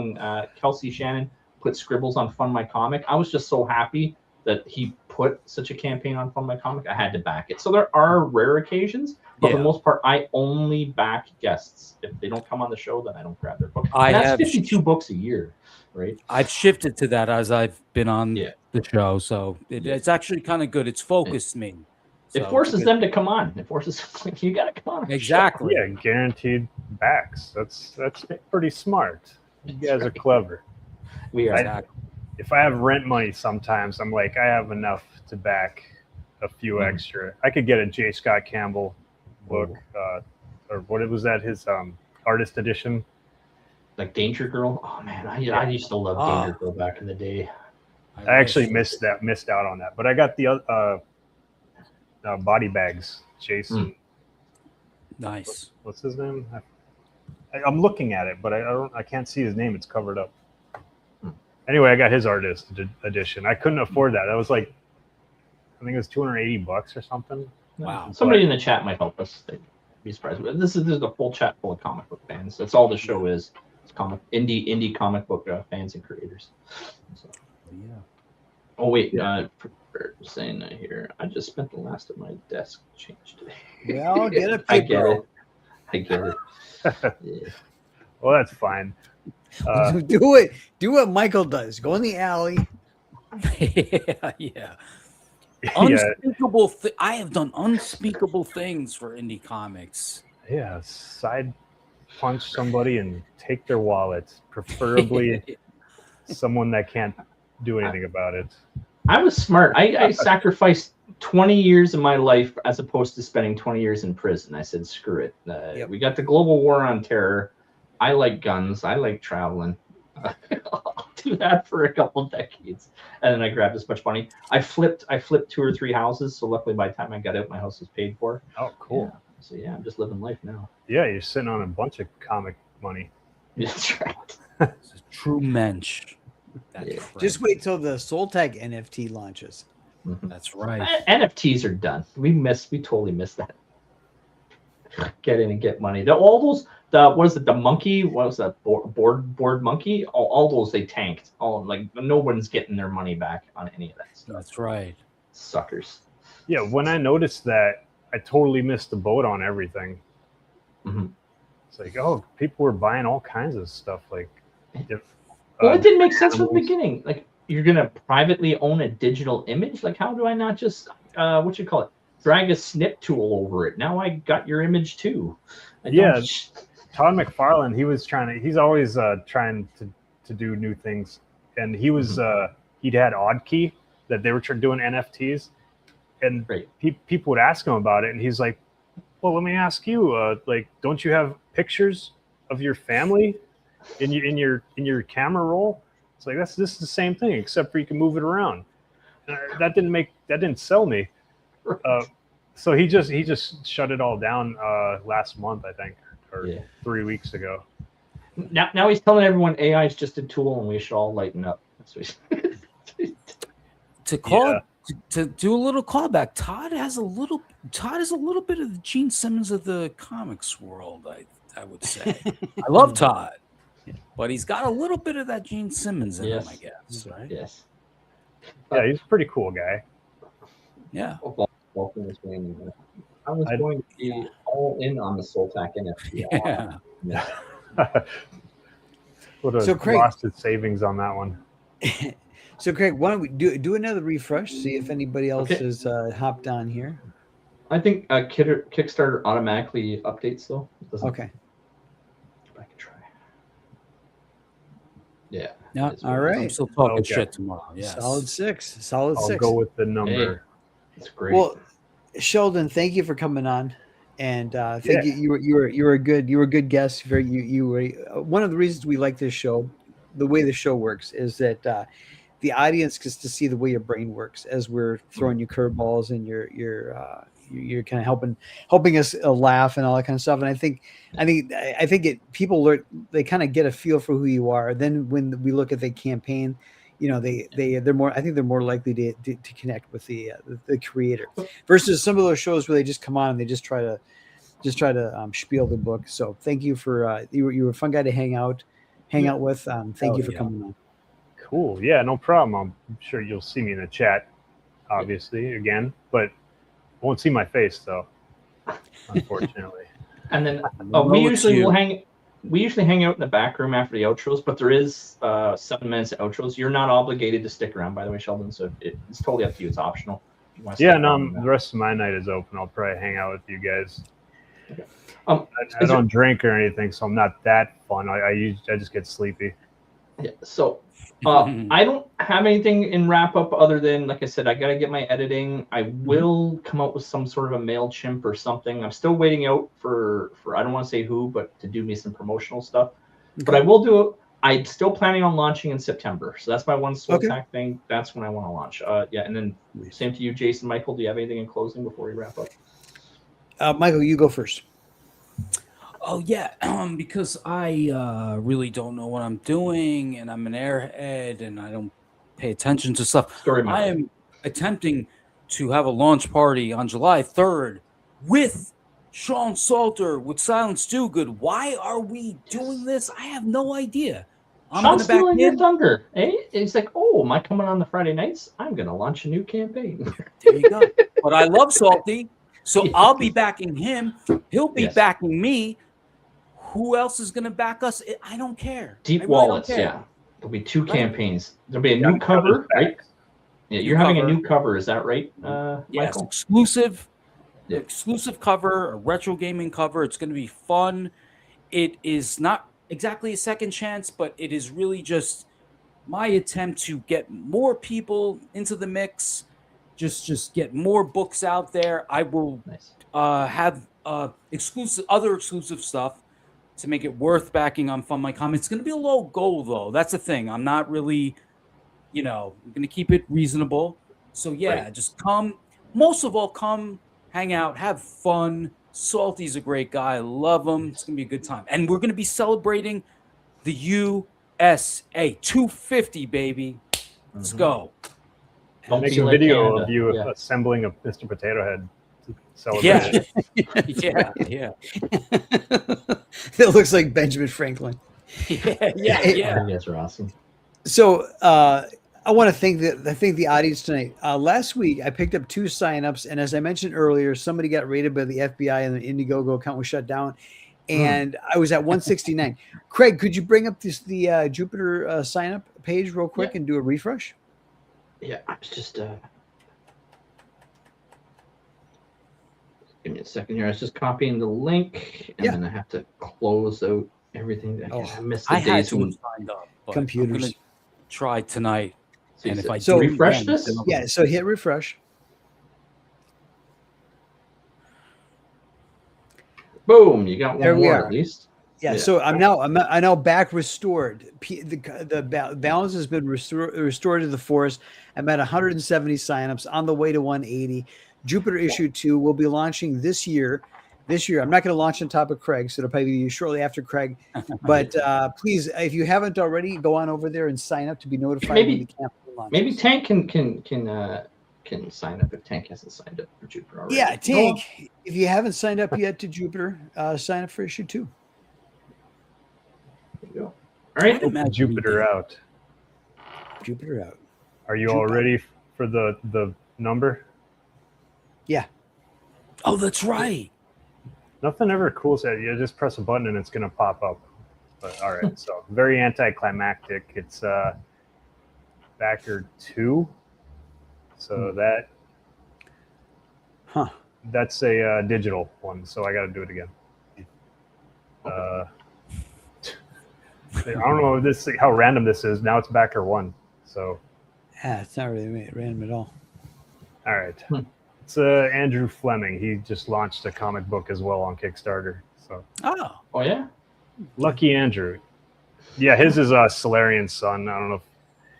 Shannon put scribbles on Fund My Comic, I was just so happy that he put such a campaign on Fund My Comic. I had to back it. So there are rare occasions, but for the most part, I only back guests. If they don't come on the show, then I don't grab their book. That's 52 books a year, right? I've shifted to that as I've been on the show, so it's actually kind of good. It's focused me. So it forces them to come on. It forces you got to come on. Exactly. Yeah, guaranteed backs. That's pretty smart. You guys are clever. We are. If I have rent money, sometimes I'm like, I have enough to back a few extra. I could get a J. Scott Campbell book, or what was that? His artist edition, like Danger Girl. Oh man, I used to love Danger Girl back in the day. I actually missed out on that, but I got the body bags. Jason, Nice. what's his name? I'm looking at it, but I can't see his name. It's covered up. Anyway, I got his artist edition. I couldn't afford that. That was like, I think it was $280 or something. Wow. Somebody in the chat might help us. They'd be surprised. This is a full chat full of comic book fans. That's all the show is. It's indie comic book fans and creators. So. Yeah. Oh wait, for saying that here, I just spent the last of my desk change today. Well, get a I paper. get it. Yeah. Well, that's fine. Do it. Do what Michael does. Go in the alley. Yeah. Unspeakable. I have done unspeakable things for indie comics. Yeah, side punch somebody and take their wallets, preferably someone that can't do anything about it. I was smart. I sacrificed 20 years of my life as opposed to spending 20 years in prison. I said, screw it. We got the global war on terror. I like guns. I like traveling. I'll do that for a couple decades. And then I grabbed as much money. I flipped 2 or 3 houses. So luckily by the time I got out, my house was paid for. Oh, cool. Yeah. So yeah, I'm just living life now. Yeah, you're sitting on a bunch of comic money. That's right. It's a true mensch. Just wait till the Soltag NFT launches. Mm-hmm. That's right. NFTs are done. We totally missed that. Get in and get money. All those, the monkey? What was that? Board monkey? All those they tanked. No one's getting their money back on any of that stuff. That's right. Suckers. Yeah, when I noticed that, I totally missed the boat on everything. Mm-hmm. It's like, oh, people were buying all kinds of stuff. Like, it didn't make sense from the beginning. Like, you're gonna privately own a digital image. Like, how do I not just drag a snip tool over it? Now I got your image too. Todd McFarlane, he's always trying to do new things, and he was he'd had Oddkey that they were doing NFTs, and people would ask him about it, and he's like, well, let me ask you, don't you have pictures of your family in your camera roll? It's like, this is the same thing, except for you can move it around. That didn't sell me. So he just shut it all down last month, I think, or 3 weeks ago. Now he's telling everyone AI is just a tool and we should all lighten up. To do a little callback, Todd is a little bit of the Gene Simmons of the comics world, I would say. I love Todd, but he's got a little bit of that Gene Simmons in him, I guess, right? Yes. Yeah, he's a pretty cool guy. Yeah. I was going to be all in on the Soltac NFT. Yeah. Craig lost his savings on that one. So Craig, why don't we do another refresh? See if anybody else has hopped on here. I think Kickstarter automatically updates though. Okay. I can try. Yeah. Yeah. All right. I'm still talking shit tomorrow. Yeah. Solid six. I'll go with the number. Hey, that's great. Well, Sheldon, thank you for coming on, and thank you. You were a good guest. You were one of the reasons we like this show. The way the show works is that the audience gets to see the way your brain works as we're throwing you curveballs, and you're kind of helping us laugh and all that kind of stuff. And I think people learn, they kind of get a feel for who you are. Then when we look at the campaign, they're more likely to connect with the creator versus some of those shows where they just come on and they just try to spiel the book. So thank you for you were a fun guy to hang out with. Thank you for coming on. Cool. Yeah, no problem. I'm sure you'll see me in the chat, obviously, again, but won't see my face though, unfortunately. And then we usually hang out in the back room after the outros, but there is 7 minutes of outros. You're not obligated to stick around, by the way, Sheldon. So it's totally up to you. It's optional. The rest of my night is open. I'll probably hang out with you guys. Okay. I don't drink or anything, so I'm not that fun. I just get sleepy. Yeah. So I don't have anything in wrap up other than, like I said, I got to get my editing. I will come out with some sort of a MailChimp or something. I'm still waiting out for I don't want to say who, but to do me some promotional stuff. Okay. But I will do I'm still planning on launching in September. So that's my one Soul Okay. Attack thing. That's when I want to launch. Yeah, and then same to you, Jason. Michael, do you have anything in closing before we wrap up? Michael, you go first. Oh yeah, because I really don't know what I'm doing, and I'm an airhead, and I don't pay attention to stuff. Story I Michael. am attempting to have a launch party on July 3rd with Sean Salter with Silence Do Good. Why are we doing this? I have no idea. I'm Sean's gonna back stealing your in. thunder. Eh? He's like, oh, am I coming on the Friday nights? I'm going to launch a new campaign. There you go. But I love Salty, so I'll be backing him. He'll be backing me. Who else is going to back us? I don't care. Deep I really don't Wallets, care. yeah. There'll be 2 Right. campaigns. There'll be a new cover, right? Yeah, you're having a new cover. Is that right, Yes, Michael? exclusive cover, a retro gaming cover. It's going to be fun. It is not exactly a second chance, but it is really just my attempt to get more people into the mix, just get more books out there. I will have other exclusive stuff to make it worth backing on Fun My Comics. It's going to be a low goal, though. That's the thing. I'm not really, I'm going to keep it reasonable. So, yeah, just come. Most of all, come, hang out, have fun. Salty's a great guy. I love him. It's going to be a good time. And we're going to be celebrating the USA 250, baby. Let's go. Don't Make be a like video Canada. of you Yeah. assembling a Mr. Potato Head to celebrate it. Yeah. It looks like Benjamin Franklin. Oh, you guys are awesome. So I want to thank the audience tonight. Last week I picked up 2 signups, and as I mentioned earlier, somebody got raided by the FBI and the Indiegogo account was shut down, and I was at 169. Craig, could you bring up the Jupiter sign up page real quick and do a refresh? Yeah, I was just give me a second here. I was just copying the link, and then I have to close out everything. I missed the I had days to when have signed up. But Computers. I'm gonna try tonight. So And if I so do refresh again, this? then I'll- Yeah, so hit refresh. boom, you got There one we more are. at least. Yeah, so I'm now back restored. The balance has been restored to the force. I'm at 170 signups, on the way to 180. Jupiter issue 2 will be launching this year. I'm not going to launch on top of Craig, so it'll probably be shortly after Craig. But please, if you haven't already, go on over there and sign up to be notified when the campaign launches. Maybe Tank can sign up if Tank hasn't signed up for Jupiter already. Yeah, Tank. If you haven't signed up yet to Jupiter, sign up for issue 2. There you go. All right, Jupiter out. Jupiter out. Are you all ready for the number? Yeah. Oh, that's right. Nothing ever cool said. You just press a button and it's going to pop up. But all right, so very anticlimactic. It's backer 2. So that's a digital one. So I got to do it again. I don't know how random this is. Now it's backer 1. So Yeah, it's not really random at all. all right. It's Andrew Fleming. He just launched a comic book as well on Kickstarter. So Oh yeah. lucky Andrew. Yeah, his is Solarian's son. I don't know if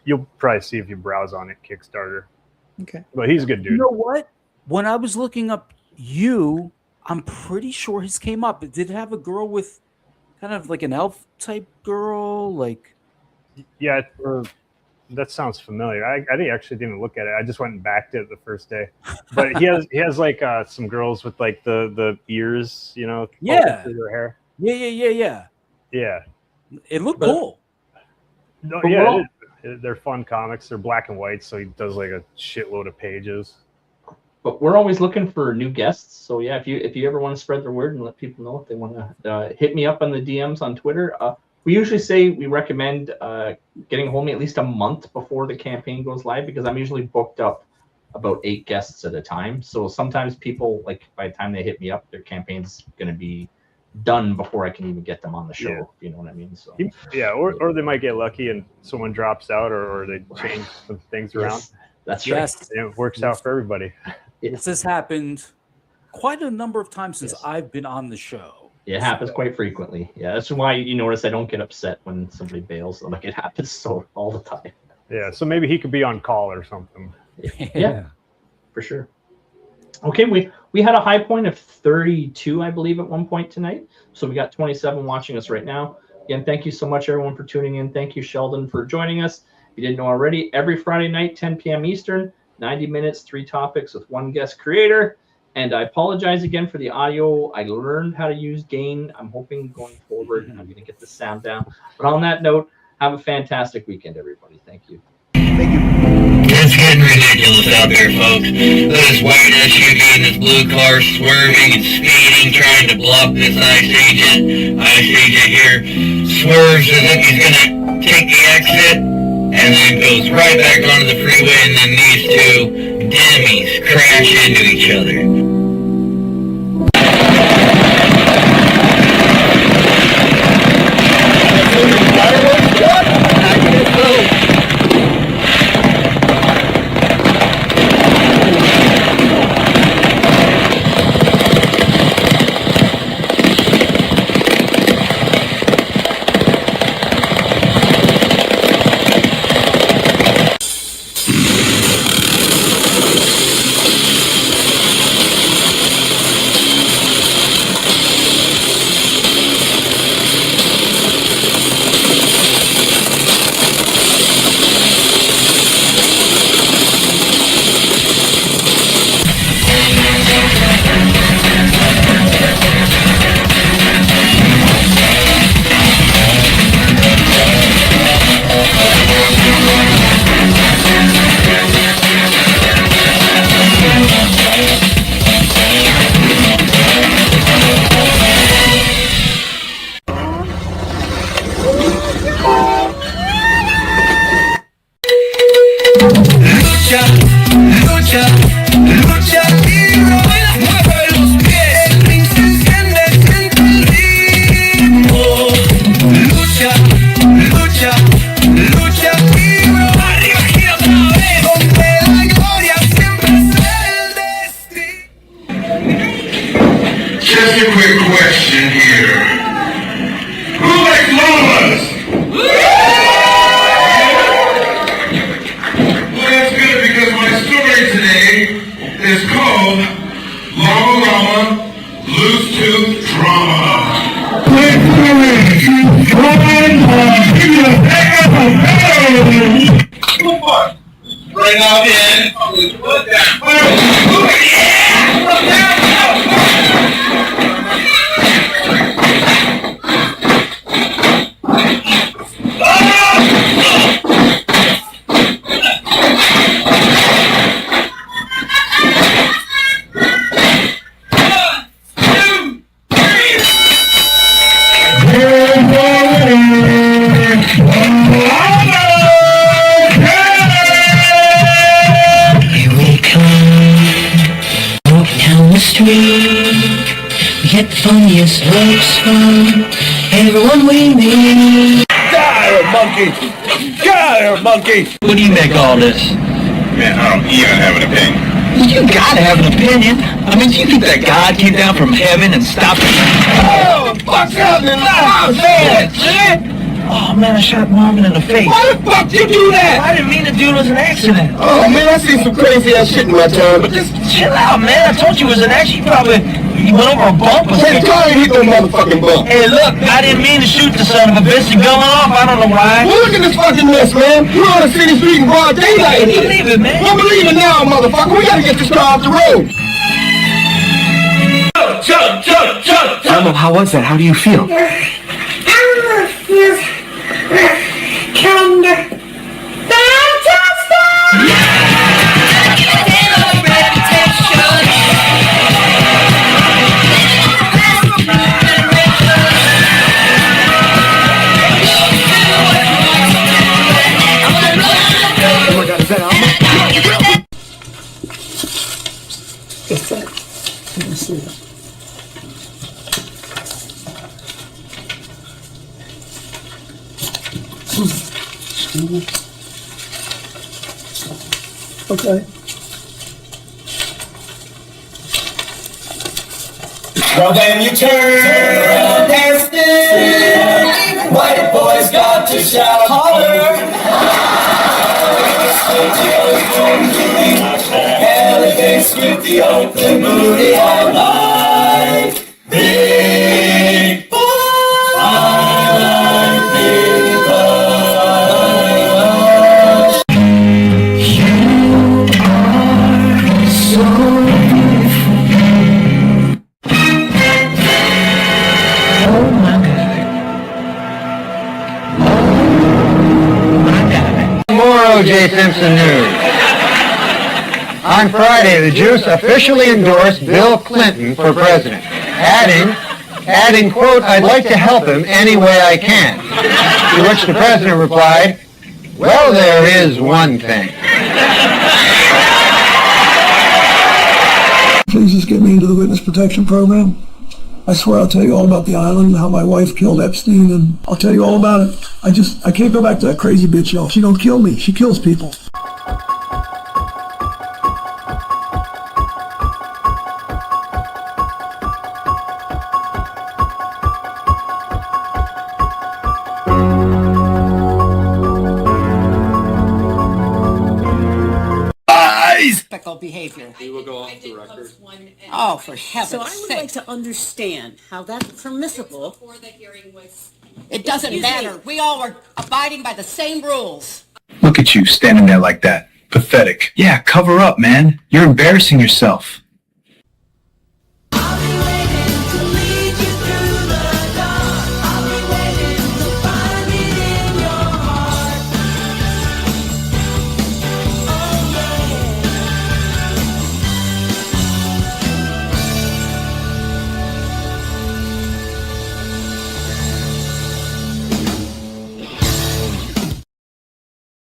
you'll probably see if you browse on it, Kickstarter. Okay. But he's a good dude. You know what? When I was looking up I'm pretty sure his came up. Did it have a girl with kind of like an elf type girl? Like, Yeah, that sounds familiar. I actually didn't look at it. I just went and backed it the first day. But he has like some girls with like the ears, through their hair. Yeah. Yeah. It looked cool. No, But yeah, we're they're fun comics. They're black and white, so he does like a shitload of pages. But we're always looking for new guests. So yeah, if you ever want to spread the word and let people know if they want to hit me up on the DMs on Twitter. We usually say we recommend getting home at least a month before the campaign goes live, because I'm usually booked up about 8 guests at a time. So sometimes people, like, by the time they hit me up, their campaign's going to be done before I can even get them on the show. Yeah. If you know what I mean? So Yeah, or they might get lucky and someone drops out, or they change some things around. yes, that's Yes. And it works out for everybody. right. This has happened quite a number of times since I've been on the show. It happens quite frequently. Yeah, that's why you notice I don't get upset when somebody bails. Like, it happens so all the time. Yeah, so maybe he could be on call or something. Yeah, for sure. Okay, we had a high point of 32, I believe, at one point tonight. So we got 27 watching us right now. Again, thank you so much, everyone, for tuning in. Thank you, Sheldon, for joining us. If you didn't know already, every Friday night, 10 p.m. Eastern, 90 minutes, 3 topics with 1 guest creator. And I apologize again for the audio. I learned how to use gain. I'm hoping going forward I'm going to get the sound down. But on that note, have a fantastic weekend, everybody. Thank you. Thank you. It's getting ridiculous out there, folks. Look at this white SUV in this blue car swerving and speeding, trying to block this ICE agent. ICE agent here swerves as if he's going to take the exit and then goes right back onto the freeway, and then these two dummies crash into each other. Lucha, lucha libre, mueve los pies, el ring se enciende, siente el ritmo. Lucha, lucha, lucha libre, arriba gira otra vez, donde la gloria siempre es el destino. Just a quick question here. Who likes llamas? Well, that's good because my story today is called Llama Loose Tooth Drama. Right now, in. Put Get the funniest looks from everyone we meet. Die, monkey! Die, monkey! What do you make all this? Man, I don't even have an opinion. You gotta have an opinion. I mean, do you think that God came down from heaven and stopped it? Oh, what's happening now, man? Oh man, I shot Marvin in the face. Why the fuck did you do that? I didn't mean to do it. It was an accident. Oh man, I seen some crazy ass shit in my time, but just Chill out, man. I told you it was an accident. You went over a bump or hey, something. car ain't hit no motherfucking bump. Hey, look, I didn't mean to shoot the son of a bitch. It's going off. I don't know why. Well, look at this fucking mess, man. We're on a city street in broad daylight. Hey, believe it, man. Well, believe it now, motherfucker. We gotta get this car off the road. Llama, how was that? How do you feel? Okay. Well, when you turn around and spin, white boys got to shout, holler. Elephants skip the open booty all night. Big Island, Big Island. You are so beautiful. Oh my God. More O.J. Simpson news. On Friday, the Juice officially endorsed Bill Clinton for president, adding, quote, I'd like to help him any way I can. To which the president replied, well, there is one thing. Please just get me into the witness protection program. I swear I'll tell you all about the island, how my wife killed Epstein, and I'll tell you all about it. I can't go back to that crazy bitch, y'all. She don't kill me. She kills people. Behavior. We will go off the record. Oh, for heaven's sake. So I would like to understand how that's permissible. It doesn't matter. We all are abiding by the same rules. Look at you standing there like that. Pathetic. Yeah, cover up, man. You're embarrassing yourself.